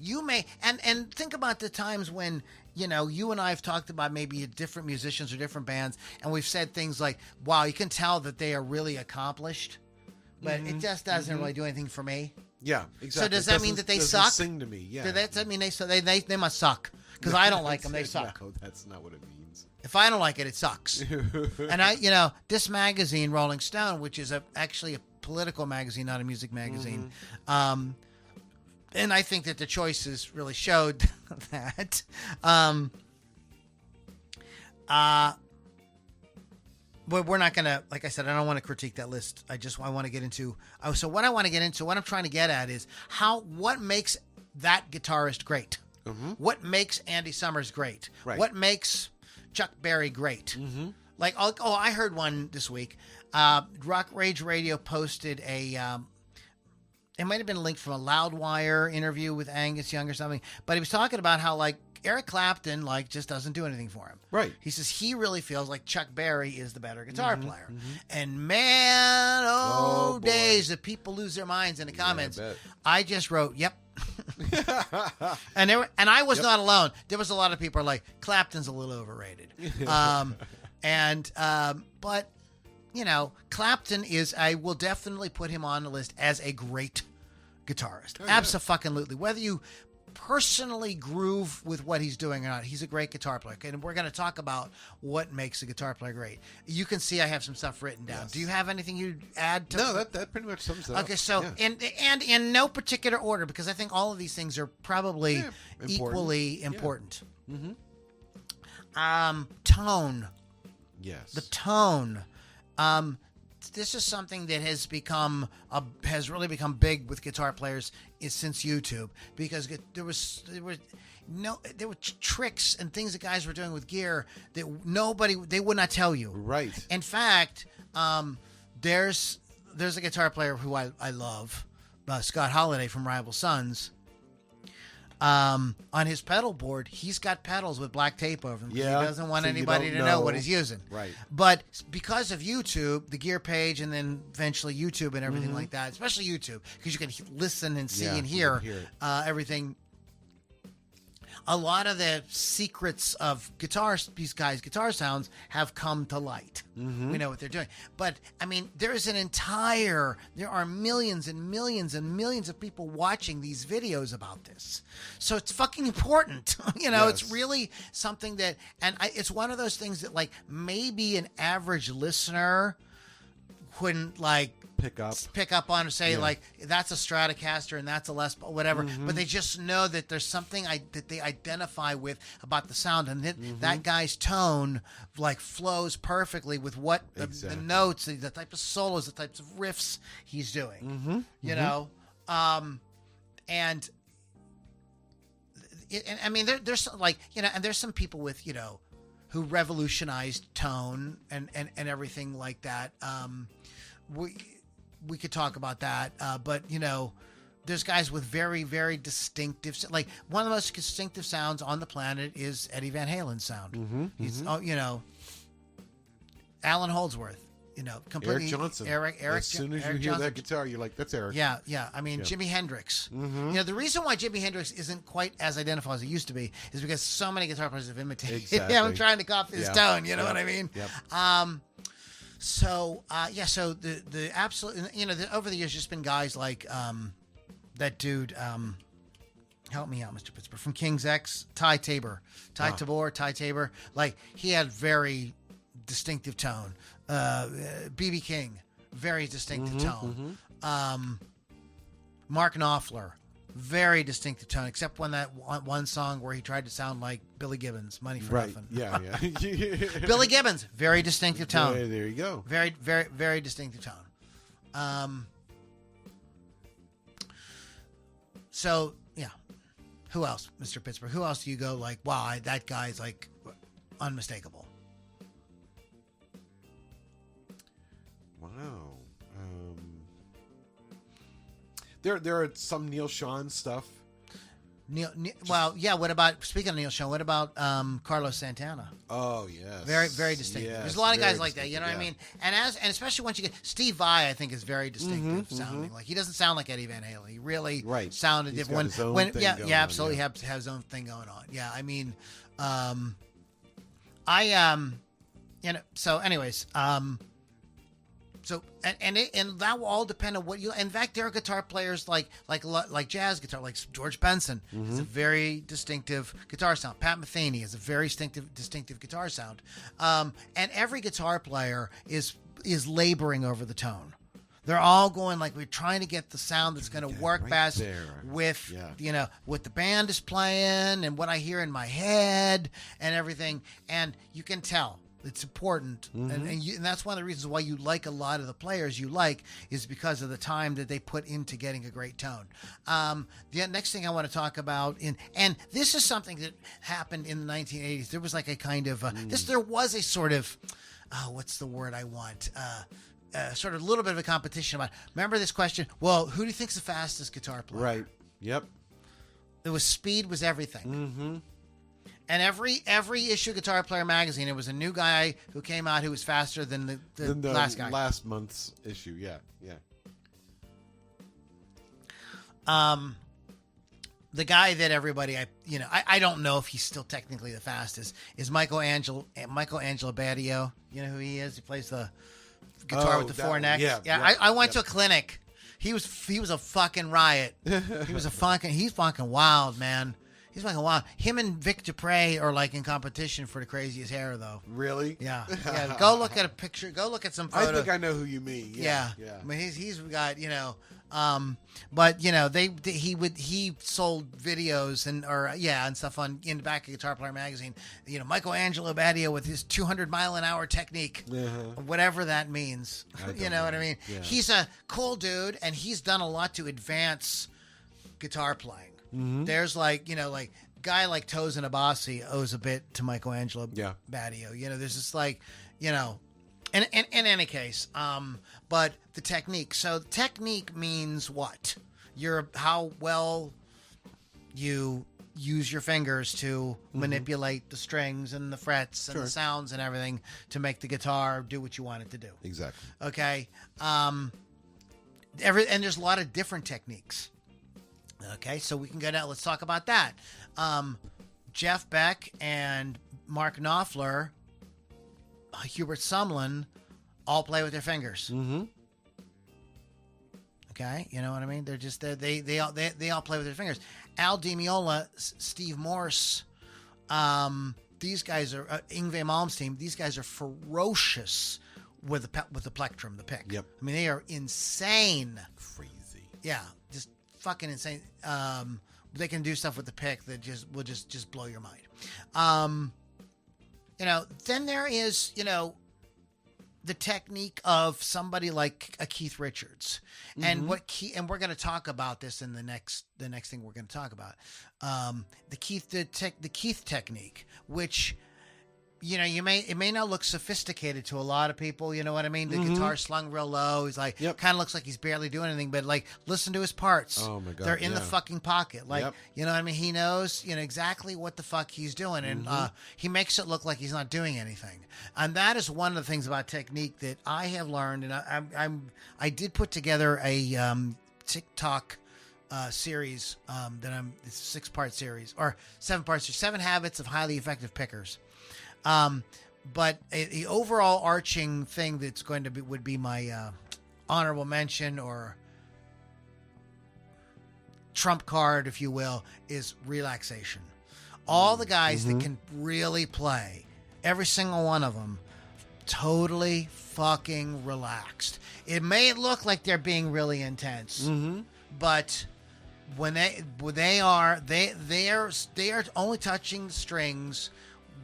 You may and think about the times when, you know, you and I have talked about maybe different musicians or different bands, and we've said things like, wow, you can tell that they are really accomplished, but it just doesn't really do anything for me. Yeah, exactly. So does that mean that they doesn't suck? Sing to me, yeah. Does that mean they must suck? Because I don't like them, they suck. No, that's not what it means. If I don't like it, it sucks. And you know, this magazine, Rolling Stone, which is actually a political magazine, not a music magazine, and I think that the choices really showed that. But we're not gonna, like I said, I don't want to critique that list. I want to get into. So what I want to get into, what I'm trying to get at is what makes that guitarist great. What makes Andy Summers great? Right. What makes Chuck Berry great? Like, I heard one this week. Rock Rage Radio posted it might have been a link from a Loudwire interview with Angus Young or something, but he was talking about how, like, Eric Clapton, like, just doesn't do anything for him. Right. He says he really feels like Chuck Berry is the better guitar player. And man, Oh, boy. days that people lose their minds in the comments. I bet. I just wrote, yep. And I was not alone. There was a lot of people who are like, Clapton's a little overrated. But you know, Clapton I will definitely put him on the list as a great guitarist. Oh, yeah. Abso-fucking-lutely. Whether you personally groove with what he's doing or not, he's a great guitar player. And we're going to talk about what makes a guitar player great. You can see I have some stuff written down. Yes. Do you have anything you'd add to No, that pretty much sums it up. Okay, so Yeah. and in no particular order, because I think all of these things are probably important. equally important. Mm-hmm. Tone. Yes. The tone. This is something that has really become big with guitar players since YouTube, because there were tricks and things that guys were doing with gear that they would not tell you. Right. In fact, there's a guitar player who I love, Scott Holiday from Rival Sons. On his pedal board, he's got pedals with black tape over them. Yeah, He doesn't want so you anybody don't to know know. what he's using. Right. But because of YouTube, the gear page, and then eventually YouTube and everything like that, especially YouTube, because you can listen and see Yeah, and you hear, can hear it. everything. A lot of the secrets of guitar sounds have come to light. We know what they're doing. But, I mean, there are millions and millions and millions of people watching these videos about this. So it's fucking important. You know, It's Yes. really something that, it's one of those things that, like, maybe an average listener wouldn't, like, pick up on and say, like, that's a Stratocaster and that's a Les Paul, whatever. But they just know that there's something that they identify with about the sound, and that guy's tone, like, flows perfectly with what the notes, the type of solos, the types of riffs he's doing. You know, and I mean, there's like, you know, and there's some people with, you know, who revolutionized tone and everything like that. We could talk about that, but there's guys with very, very distinctive, like one of the most distinctive sounds on the planet is Eddie Van Halen's sound. He's, Alan Holdsworth, completely. Eric Johnson. Eric. As soon as you hear that guitar, you're like, that's Eric. Yeah. I mean, Jimi Hendrix. The reason why Jimi Hendrix isn't quite as identifiable as it used to be is because so many guitar players have imitated him trying to copy his tone. You know what I mean? Yep. So the absolute, over the years, just been guys like that dude. Help me out, Mr. Pittsburgh, from King's X, Ty Tabor. Like, he had very distinctive tone. B.B. King, very distinctive tone. Mark Knopfler, very distinctive tone, except when that one song where he tried to sound like Billy Gibbons, Money for Nothing. Yeah. Billy Gibbons, very distinctive tone. Yeah, there you go. Very, very, very distinctive tone. So, yeah. Who else, Mr. Pittsburgh? Who else do you go like, wow, that guy's like unmistakable? Wow. There are some Neil Schon stuff. Well, yeah. What about, speaking of Neil Schon, what about Carlos Santana? Oh, yes. Very, very distinctive. Yes, there's a lot of guys like that. You know what I mean? And especially once you get Steve Vai, I think is very distinctive sounding. Like, he doesn't sound like Eddie Van Halen. He really sounded He's different. got his own thing going on, absolutely have his own thing going on. Yeah, I mean, So, anyways, So and that will all depend on what you. In fact, there are guitar players like jazz guitar, like George Benson has a very distinctive guitar sound. Pat Metheny has a very distinctive guitar sound. And every guitar player is laboring over the tone. They're all going like, we're trying to get the sound that's going to work best with what the band is playing and what I hear in my head and everything. And you can tell. It's important, and that's one of the reasons why you like a lot of the players you like is because of the time that they put into getting a great tone. The next thing I want to talk about, and this is something that happened in the 1980s. There was like a kind of there was a sort of what's the word I want? Sort of a little bit of a competition about. Remember this question? Well, who do you think's the fastest guitar player? Right. Yep. There was speed was everything. And every issue of Guitar Player magazine, it was a new guy who came out who was faster than the last guy. Last month's issue, yeah. The guy that everybody, I don't know if he's still technically the fastest, is Michelangelo Badio. You know who he is? He plays the guitar with the four necks. Yeah. I went to a clinic. He was a fucking riot. He's fucking wild, man. He's fucking wild. Him and Vic Dupre are like in competition for the craziest hair, though. Really? Yeah. Go look at a picture. Go look at some photos. I think I know who you mean. Yeah. I mean, he's got but he sold videos and stuff in the back of Guitar Player magazine. Michelangelo Badio with his 200-mile-an-hour technique, whatever that means. You know what I mean? Yeah. He's a cool dude, and he's done a lot to advance guitar playing. There's guy like Tosin Abasi owes a bit to Michelangelo Badio. There's just in any case, but the technique. So technique means what? How well you use your fingers to manipulate the strings and the frets and the sounds and everything to make the guitar do what you want it to do. Exactly. Okay. And there's a lot of different techniques. Okay, so we can go down. Let's talk about that. Jeff Beck and Mark Knopfler, Hubert Sumlin, all play with their fingers. Okay, you know what I mean? They're just they all play with their fingers. Al Di Meola, Steve Morse, these guys are Yngwie Malmsteen. These guys are ferocious with the plectrum, the pick. Yep. I mean, they are insane. Crazy. Yeah, just fucking insane. They can do stuff with the pick that will just blow your mind. Then there is, the technique of somebody like a Keith Richards, and and we're going to talk about this in the next thing we're going to talk about. The Keith technique, which it may not look sophisticated to a lot of people. You know what I mean? The guitar slung real low. He's like, kind of looks like he's barely doing anything. But like, listen to his parts. Oh my God, they're in the fucking pocket. Like, you know what I mean? He knows, exactly what the fuck he's doing, and he makes it look like he's not doing anything. And that is one of the things about technique that I have learned. And I did put together a TikTok series it's a 6-part series or 7 parts. 7 habits of highly effective pickers. But the overall arching thing that's going to be would be my honorable mention or trump card, if you will, is relaxation. All the guys that can really play, every single one of them, totally fucking relaxed. It may look like they're being really intense, but when they are only touching the strings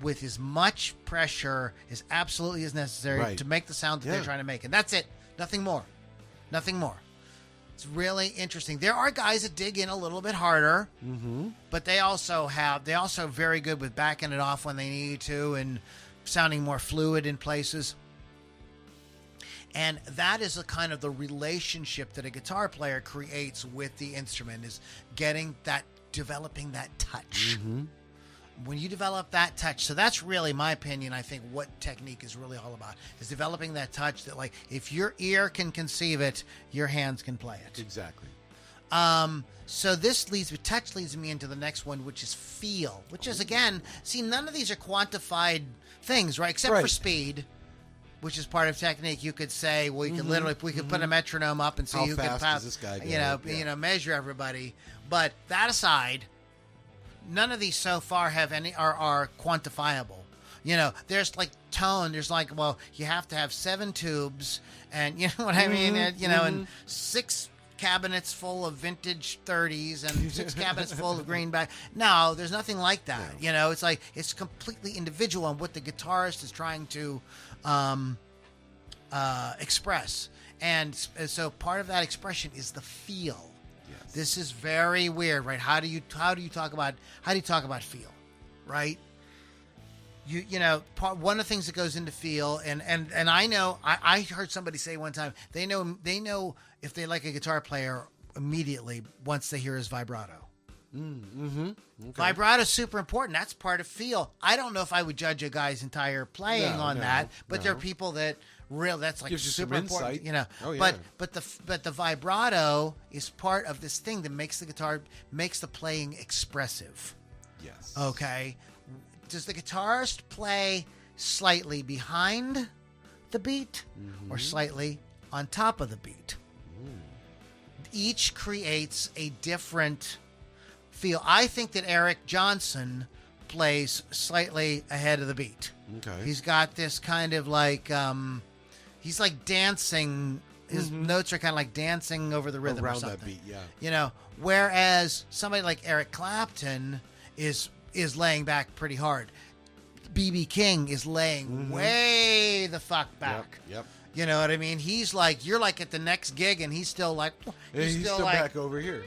with as much pressure as absolutely is necessary to make the sound that they're trying to make. And that's it. Nothing more. Nothing more. It's really interesting. There are guys that dig in a little bit harder, but they also are very good with backing it off when they need to and sounding more fluid in places. And that is a kind of the relationship that a guitar player creates with the instrument, is developing that touch. When you develop that touch, so that's really my opinion. I think what technique is really all about is developing that touch that, like, if your ear can conceive it, your hands can play it. Exactly. So touch leads me into the next one, which is feel, which is, again, none of these are quantified things, right? Except for speed, which is part of technique. You could say, well, you could literally, we could put a metronome up and see who can pass, this guy go? Measure everybody. But that aside, none of these so far have any are quantifiable. There's like tone. There's like, well, you have to have 7 tubes, and you know what I mean. And 6 cabinets full of vintage 30s and 6 cabinets full of greenback. No, there's nothing like that. It's like it's completely individual on what the guitarist is trying to express, and so part of that expression is the feel. Yes. This is very weird, right? How do you talk about feel, right? One of the things that goes into feel, and I know I heard somebody say one time they know if they like a guitar player immediately once they hear his vibrato. Okay. Vibrato is super important. That's part of feel. I don't know if I would judge a guy's entire playing on that, but there are people that that's like super important. Oh, yeah. But the vibrato is part of this thing that makes the playing expressive. Yes. Okay. Does the guitarist play slightly behind the beat or slightly on top of the beat? Each creates a different feel. I think that Eric Johnson plays slightly ahead of the beat. Okay. He's got this kind of like he's like dancing. His notes are kind of like dancing over the rhythm around or something. That beat, yeah. Whereas somebody like Eric Clapton is laying back pretty hard. B.B. King is laying way the fuck back. Yep. You know what I mean? He's like, you're like at the next gig, and he's still like, he's still like, back over here.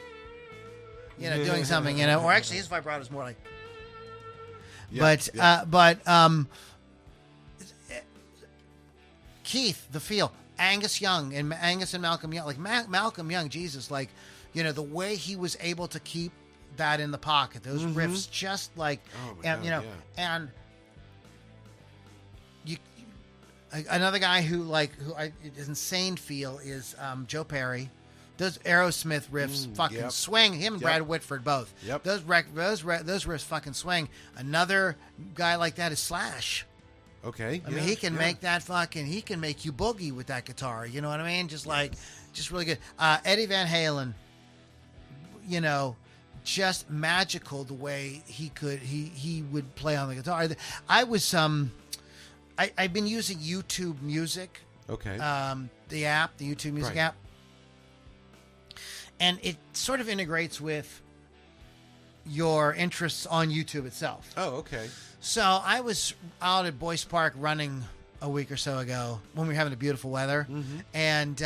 Doing something, or actually his vibrato is more like. Keith, the feel, Angus and Malcolm Young, like Malcolm Young, Jesus, like, the way he was able to keep that in the pocket, those riffs, just like, and another guy who is insane feel is Joe Perry. Those Aerosmith riffs fucking swing. Him and Brad Whitford both. Yep. Those riffs fucking swing. Another guy like that is Slash. Okay. I mean, he can make that fucking. He can make you boogie with that guitar. You know what I mean? Just really good. Eddie Van Halen. Just magical the way he would play on the guitar. I was I've been using YouTube Music. Okay. The YouTube Music app. And it sort of integrates with your interests on YouTube itself. Oh, okay. So I was out at Boyce Park running a week or so ago when we were having the beautiful weather. And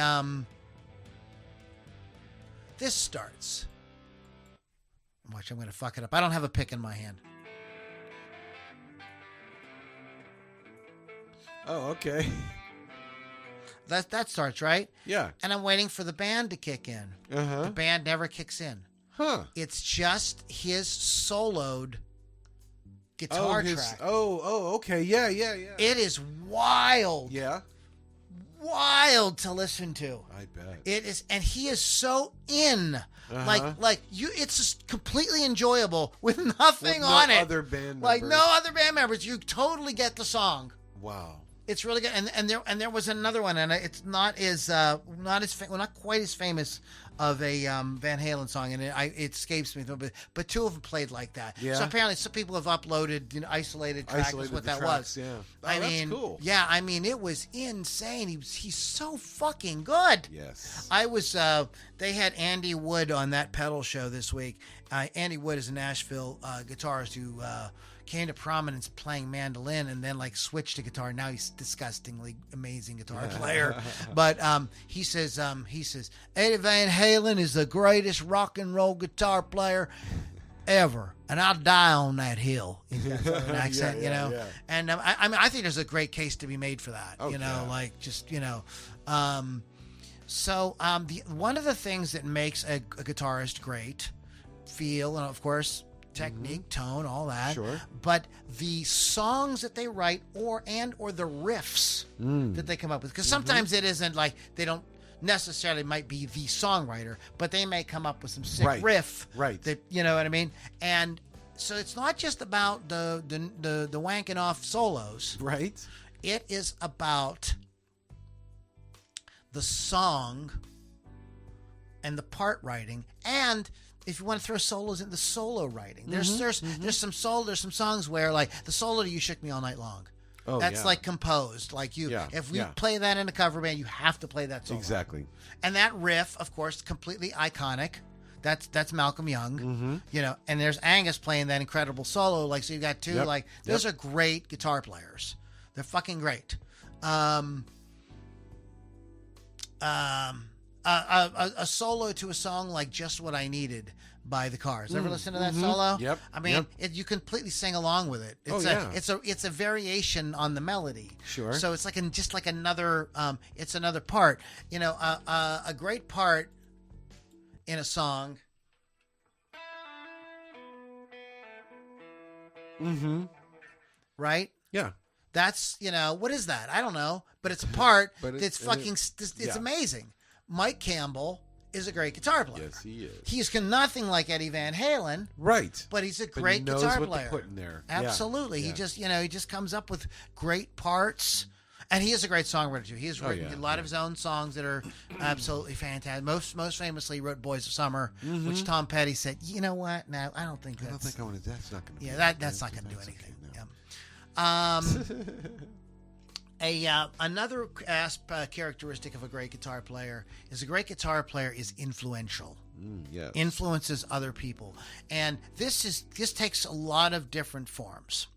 this starts. Watch, I'm going to fuck it up. I don't have a pick in my hand. Oh, okay. That starts, right? Yeah. And I'm waiting for the band to kick in. The band never kicks in. Huh. It's just his soloed guitar track. Okay. Yeah. It is wild. Yeah. Wild to listen to. I bet. It is, and he is so in. Like you, it's just completely enjoyable with nothing on it. Other band like members. no other band members. You totally get the song. Wow. It's really good, and there was another one, and it's not quite as famous of a Van Halen song, and it escapes me, but two of them played like that. Yeah. So apparently, some people have uploaded isolated tracks. Is what that was. Yeah. I mean, that's cool. Yeah, I mean, it was insane. He's so fucking good. Yes. I was. They had Andy Wood on that pedal show this week. Andy Wood is a Nashville guitarist who came to prominence playing mandolin and then like switched to guitar. Now he's disgustingly amazing guitar player. But he says Eddie Van Halen is the greatest rock and roll guitar player ever, and I'll die on that hill. In that southern accent, you know. Yeah. And I mean, I think there's a great case to be made for that. Oh, you know, yeah. like just So one of the things that makes a guitarist great, feel, and of course technique, tone, all that. Sure. But the songs that they write or the riffs that they come up with, because sometimes it isn't like they don't necessarily might be the songwriter, but they may come up with some sick riff. Right. That, you know what I mean? And so it's not just about the wanking off solos. Right. It is about the song and the part writing, and if you want to throw solos in, the solo writing. There's some songs where like the solo to You Shook Me All Night Long. Oh, that's like composed. Like if we play that in a cover band, you have to play that solo. Exactly. And that riff, of course, completely iconic. That's Malcolm Young. You know, and there's Angus playing that incredible solo. Like, so you got two those are great guitar players. They're fucking great. A solo to a song like Just What I Needed by the Cars. Ever listen to that solo? Yep. I mean, you completely sing along with it. It's a variation on the melody. Sure. So it's like another it's another part. You know, a great part in a song. Right? Yeah. That's, you know, what is that? I don't know, but it's a part But that's fucking it's amazing. Mike Campbell is a great guitar player. Yes, he is. He's nothing like Eddie Van Halen, right? but he's a But great he knows guitar what player. to put in there. Absolutely. Yeah. He just comes up with great parts, and he is a great songwriter too. He has written a lot of his own songs that are absolutely fantastic. Most famously, he wrote "Boys of Summer," which Tom Petty said, "You know what? No, I don't think I don't think I want to. That's not going to. Yeah, that's not going to do anything." Another characteristic of a great guitar player is a great guitar player is influential. Yes. Influences other people, and this takes a lot of different forms.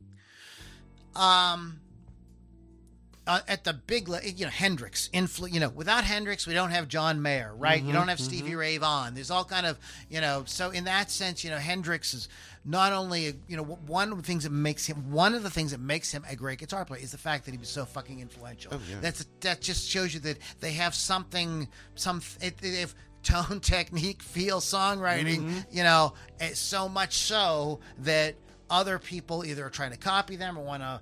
At the big, Hendrix. Without Hendrix, we don't have John Mayer, right? You don't have Stevie Ray Vaughan. There's all kind of, so in that sense, Hendrix is not only, one of the things that makes him a great guitar player is the fact that he was so fucking influential. Oh, yeah. That just shows you that they have they have tone, technique, feel, songwriting, so much so that other people either are trying to copy them or want to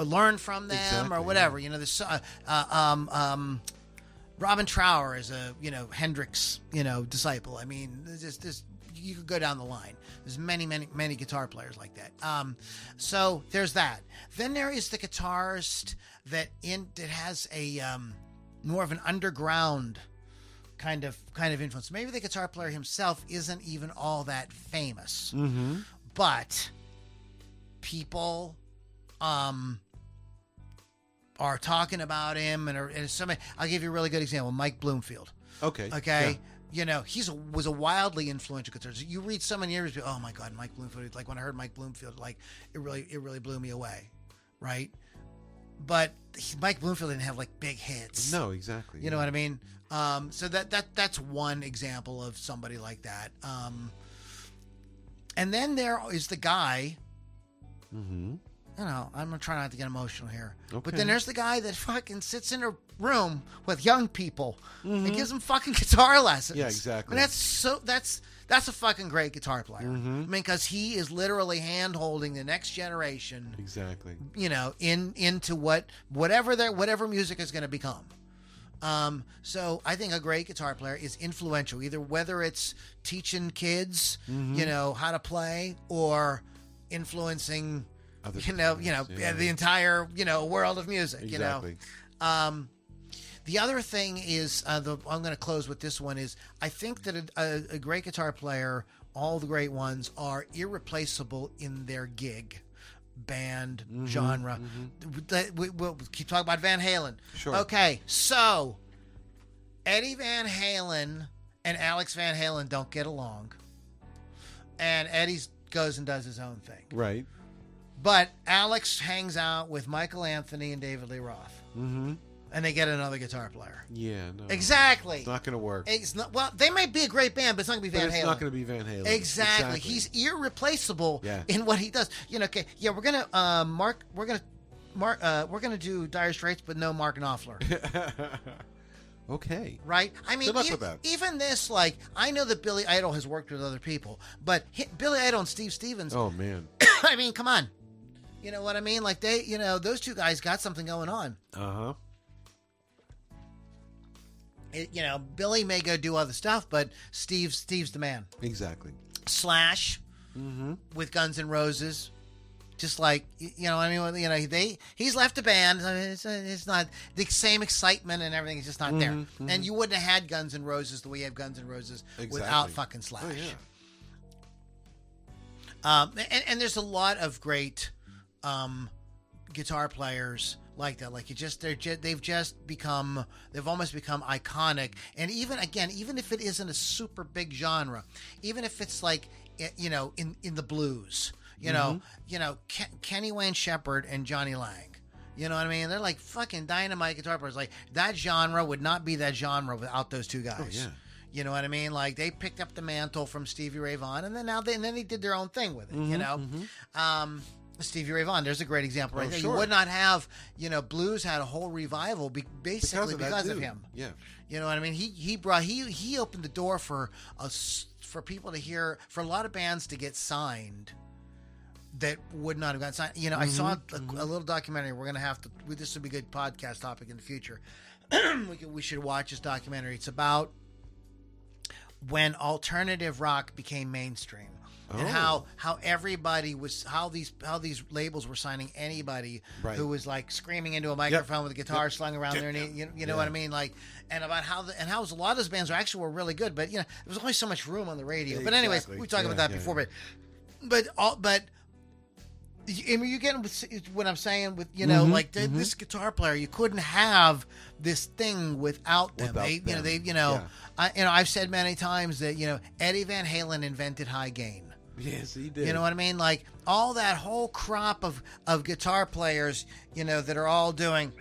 learn from them or whatever. This Robin Trower is a Hendrix disciple. I mean, there's you could go down the line. There's many guitar players like that. So there's that. Then there is the guitarist that has a more of an underground kind of influence. Maybe the guitar player himself isn't even all that famous, but people are talking about him, and somebody. I'll give you a really good example. Mike Bloomfield. Okay. Yeah. Was a wildly influential guitarist. You read so many interviews, oh my God, Mike Bloomfield. Like when I heard Mike Bloomfield, like it really blew me away, right? But Mike Bloomfield didn't have like big hits. No, exactly. You know what I mean? So that's one example of somebody like that. And then there is the guy. I'm gonna try not to get emotional here. Okay. But then there's the guy that fucking sits in a room with young people and gives them fucking guitar lessons. Yeah, exactly. And that's a fucking great guitar player. I mean, because he is literally hand-holding the next generation. Exactly. Into whatever music is going to become. So I think a great guitar player is influential, either whether it's teaching kids, how to play, or influencing, Other the entire, world of music. Exactly. The other thing is, I'm going to close with this one, is I think that a great guitar player, all the great ones, are irreplaceable in their gig, band, genre. We'll keep talking about Van Halen. Sure. Okay, so Eddie Van Halen and Alex Van Halen don't get along. And Eddie goes and does his own thing. Right. But Alex hangs out with Michael Anthony and David Lee Roth. Mm-hmm. And they get another guitar player. Yeah, no. Exactly. It's not going to work. It's not, well, they may be a great band, but it's not going to be Van Halen. It's not going to be Van Halen. Exactly. He's irreplaceable in what he does. Okay. Yeah, we're gonna we're gonna do Dire Straits, but no Mark Knopfler. Okay. Right? I mean, Good luck with that. Even this, like, I know that Billy Idol has worked with other people, but Billy Idol and Steve Stevens. Oh man. I mean, come on. You know what I mean? Like those two guys got something going on. Uh-huh. Billy may go do other stuff, but Steve's the man. Exactly. Slash with Guns N' Roses, just like he's left the band. It's not the same excitement and everything. It's just not there. And you wouldn't have had Guns N' Roses the way you have Guns N' Roses without fucking Slash. Oh, yeah. And there's a lot of great guitar players like that. Like they've almost become iconic. And even if it isn't a super big genre, even if it's like in the blues, Kenny Wayne Shepherd and Johnny Lang, you know what I mean? They're like fucking dynamite guitar players. Like that genre would not be that genre without those two guys. Oh, yeah. You know what I mean? Like they picked up the mantle from Stevie Ray Vaughan, and then they did their own thing with it. Stevie Ray Vaughan, there's a great example right there. Sure. You would not have, blues had a whole revival basically because of him. Yeah. You know what I mean? He opened the door for people to hear, for a lot of bands to get signed that would not have gotten signed. I saw a little documentary. We're going to have to, this would be a good podcast topic in the future. We should watch this documentary. It's about when alternative rock became mainstream. And how everybody was, how these labels were signing anybody who was like screaming into a microphone with a guitar slung around their knee, you know what I mean, like, and about how how a lot of those bands were really good, but there was only so much room on the radio. But anyways, we talked about that before, but I mean, you get what I'm saying with this guitar player, you couldn't have this thing without them. I've said many times that Eddie Van Halen invented high gain. Yes, he did. You know what I mean? Like all that whole crop of guitar players, that are all doing.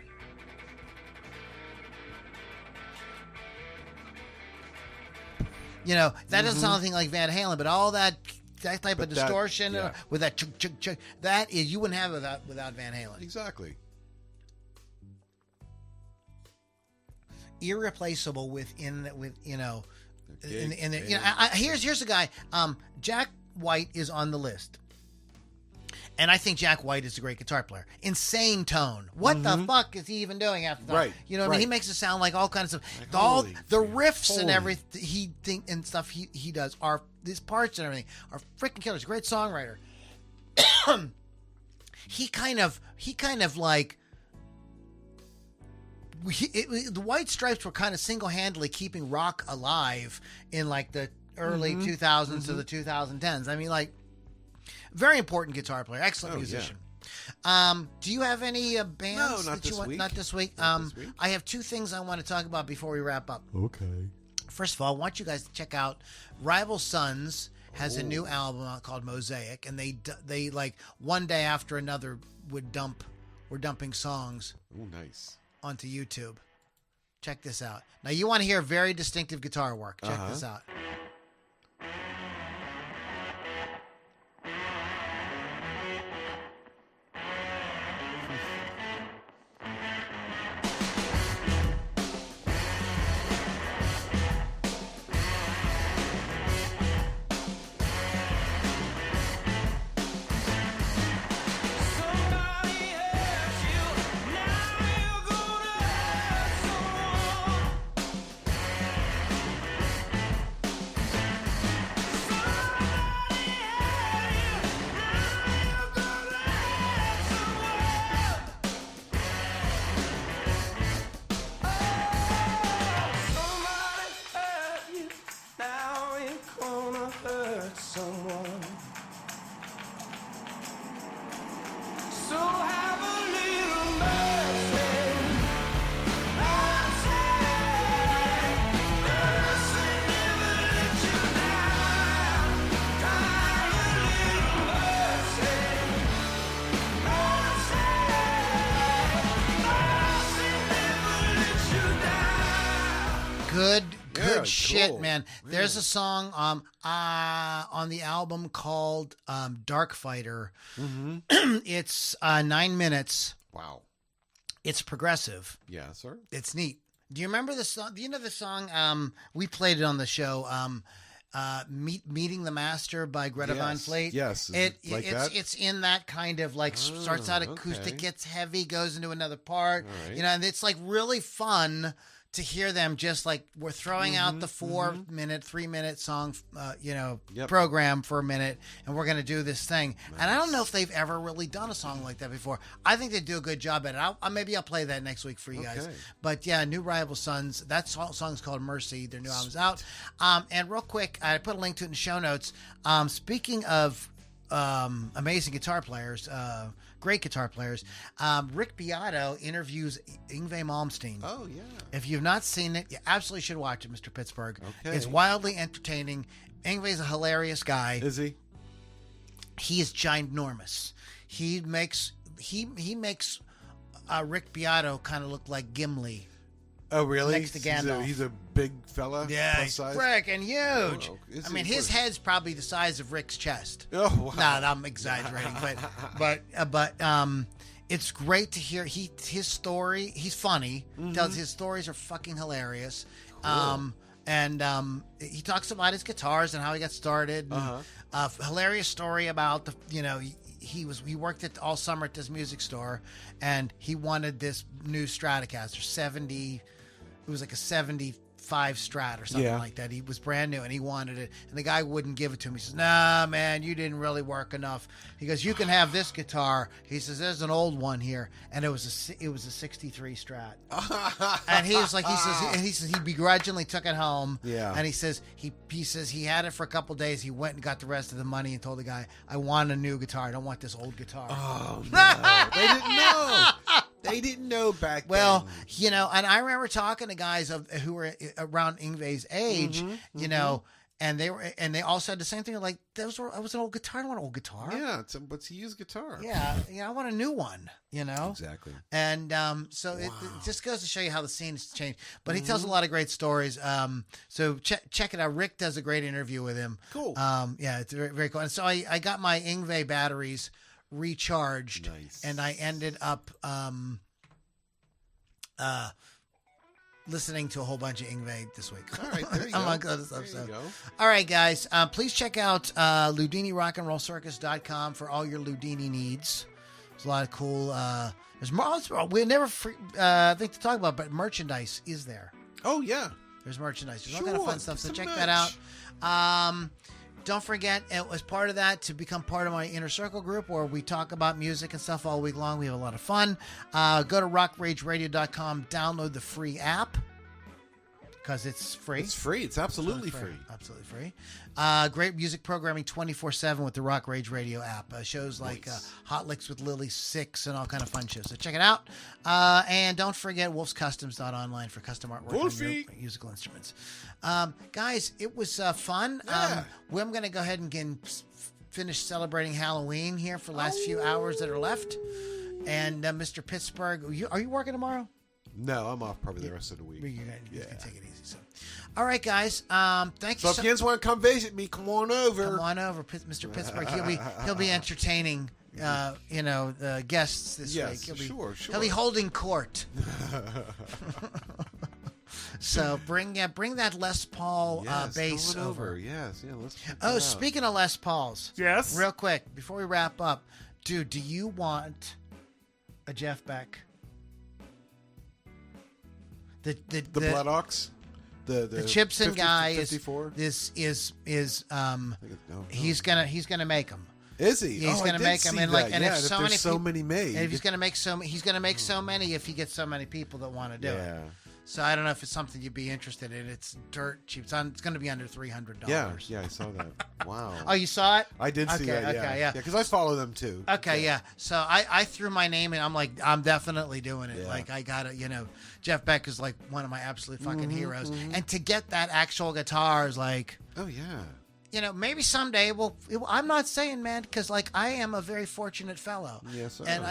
That doesn't sound anything like Van Halen, but all that type of distortion with that chug chug chug, that is, you wouldn't have it without Van Halen. Exactly. Irreplaceable here's a guy. Jack White is on the list, and I think Jack White is a great guitar player. Insane tone. What the fuck is he even doing after that? Right. You know what I mean? He makes it sound like all kinds of stuff. All the riffs and everything he does are these parts and everything are freaking killers. Great songwriter. He kind of like. The White Stripes were kind of single-handedly keeping rock alive in like the early 2000s to the 2010s. I mean, like, very important guitar player, excellent musician. Do you have any bands that you want? Not this week. I have two things I want to talk about before we wrap up. Okay. First of all, I want you guys to check out Rival Sons has a new album out called Mosaic, and they like one day after another were dumping songs. Oh, nice. Onto YouTube. Check this out. Now you want to hear very distinctive guitar work. Check this out. shit, cool. man. There's a song on the album called Dark Fighter. Mm-hmm. It's 9 minutes. Wow. It's progressive. Yeah, sir. It's neat. Do you remember the song? Do you know the song? We played it on the show. Meeting the Master by Greta Van Fleet. Yes. It's in that kind of like starts out acoustic, gets heavy, goes into anher part. Right. And it's like really fun to hear them just like we're throwing out the 3-minute song, program for a minute, and we're going to do this thing. Nice. And I don't know if they've ever really done a song like that before. I think they do a good job at it. Maybe I'll play that next week for you guys. But yeah, New Rival Sons. That song's called Mercy. Their new album's out. And real quick, I put a link to it in the show notes. Speaking of amazing guitar players, great guitar players, Rick Beato interviews Yngwie Malmsteen. Oh, yeah. If you've not seen it, you absolutely should watch it, Mr. Pittsburgh. Okay. It's wildly entertaining. Yngwie's a hilarious guy. Is he? He is ginormous. He makes Rick Beato kind of look like Gimli. Oh, really? Next to Gandalf. He's a big fella. Yeah, plus size? freaking huge. Oh, I mean, his head's probably the size of Rick's chest. Oh, wow. No, I'm exaggerating, but it's great to hear his story. He's funny. Tells his stories are fucking hilarious. Cool. He talks about his guitars and how he got started. Hilarious story about he worked all summer at this music store, and he wanted this new Stratocaster 70. It was like a 75 Strat or something like that. He was brand new and he wanted it, and the guy wouldn't give it to him. He says, "Nah, man, you didn't really work enough." He goes, "You can have this guitar." He says, "There's an old one here," and it was a 63 Strat. And he was like, he says he begrudgingly took it home. Yeah. And he says he had it for a couple days. He went and got the rest of the money and told the guy, "I want a new guitar. I don't want this old guitar." Oh, no. They didn't know. They didn't know back then. Well, and I remember talking to guys who were around Yngwie's age, and they all said the same thing. Like, that was an old guitar. I don't want an old guitar. Yeah, but he used guitar. Yeah, I want a new one. Exactly. And so it just goes to show you how the scene has changed. But he tells a lot of great stories. So check it out. Rick does a great interview with him. Cool. Yeah, it's very, very cool. And so I got my Yngwie batteries recharged. Nice. And I ended up listening to a whole bunch of Yngwie this week. All right, there you Among go. other stuff. There you go. All right, guys. Please check out LoudiniRockandRollCircus.com for all your Loudini needs. There's a lot of cool. There's more. We never think to talk about, but merchandise is there. Oh, yeah. There's merchandise. There's all kind of fun stuff. So check that out. Don't forget, it was part of that to become part of my Inner Circle group where we talk about music and stuff all week long. We have a lot of fun. Go to rockrageradio.com, download the free app because it's free. It's free. It's absolutely free. Absolutely free. Great music programming 24/7 with the Rock Rage Radio app. Shows like Hot Licks with Lily 6 and all kind of fun shows. So check it out. And don't forget wolfscustoms.online for custom artwork on your musical instruments. Guys, it was fun. Yeah. I'm going to go ahead and finish celebrating Halloween here for the last few hours that are left. And Mr. Pittsburgh, are you working tomorrow? No, I'm off probably the rest of the week. You're gonna take it easy. So, all right, guys. Thank you. So if you guys want to come visit me, come on over. Come on over, Mr. Pittsburgh. He'll be entertaining. Guests this week. Sure. He'll be holding court. So bring that Les Paul bass over. Yes, let's. Speaking of Les Pauls, Yes. real quick before we wrap up, dude, do you want a Jeff Beck? The Blood Ox, the Chipson guy 54? is he's gonna make them. Is he? He's gonna make them, and like, and if so many made, and if he's gonna make so many if he gets so many people that want to do it. So I don't know if it's something you'd be interested in. It's dirt cheap. It's going to be under $300. Yeah, I saw that. Wow. Oh, you saw it? I did see that. Okay, yeah. Because I follow them too. Okay, yeah. So I threw my name in. I'm like, I'm definitely doing it. Yeah. Like, I got to, Jeff Beck is like one of my absolute fucking heroes. And to get that actual guitar is like, oh yeah, maybe someday I'm not saying, man, because like I am a very fortunate fellow. Yes, and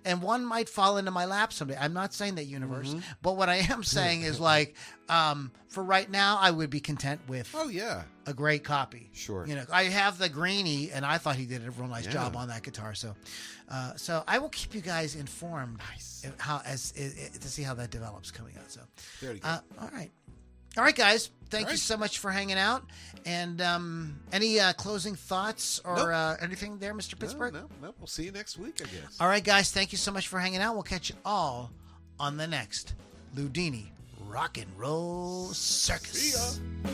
and one might fall into my lap someday. I'm not saying that, universe, but what I am saying is like, for right now, I would be content with. Oh yeah. A great copy. Sure. I have the Greenie, and I thought he did a real nice job on that guitar. So, I will keep you guys informed. Nice. To see how that develops coming out. So, There you go. All right, guys. Thank you right. so much for hanging out. And any closing thoughts or anything there, Mr. Pittsburgh? No. We'll see you next week, I guess. All right, guys. Thank you so much for hanging out. We'll catch you all on the next Loudini Rock and Roll Circus. See ya.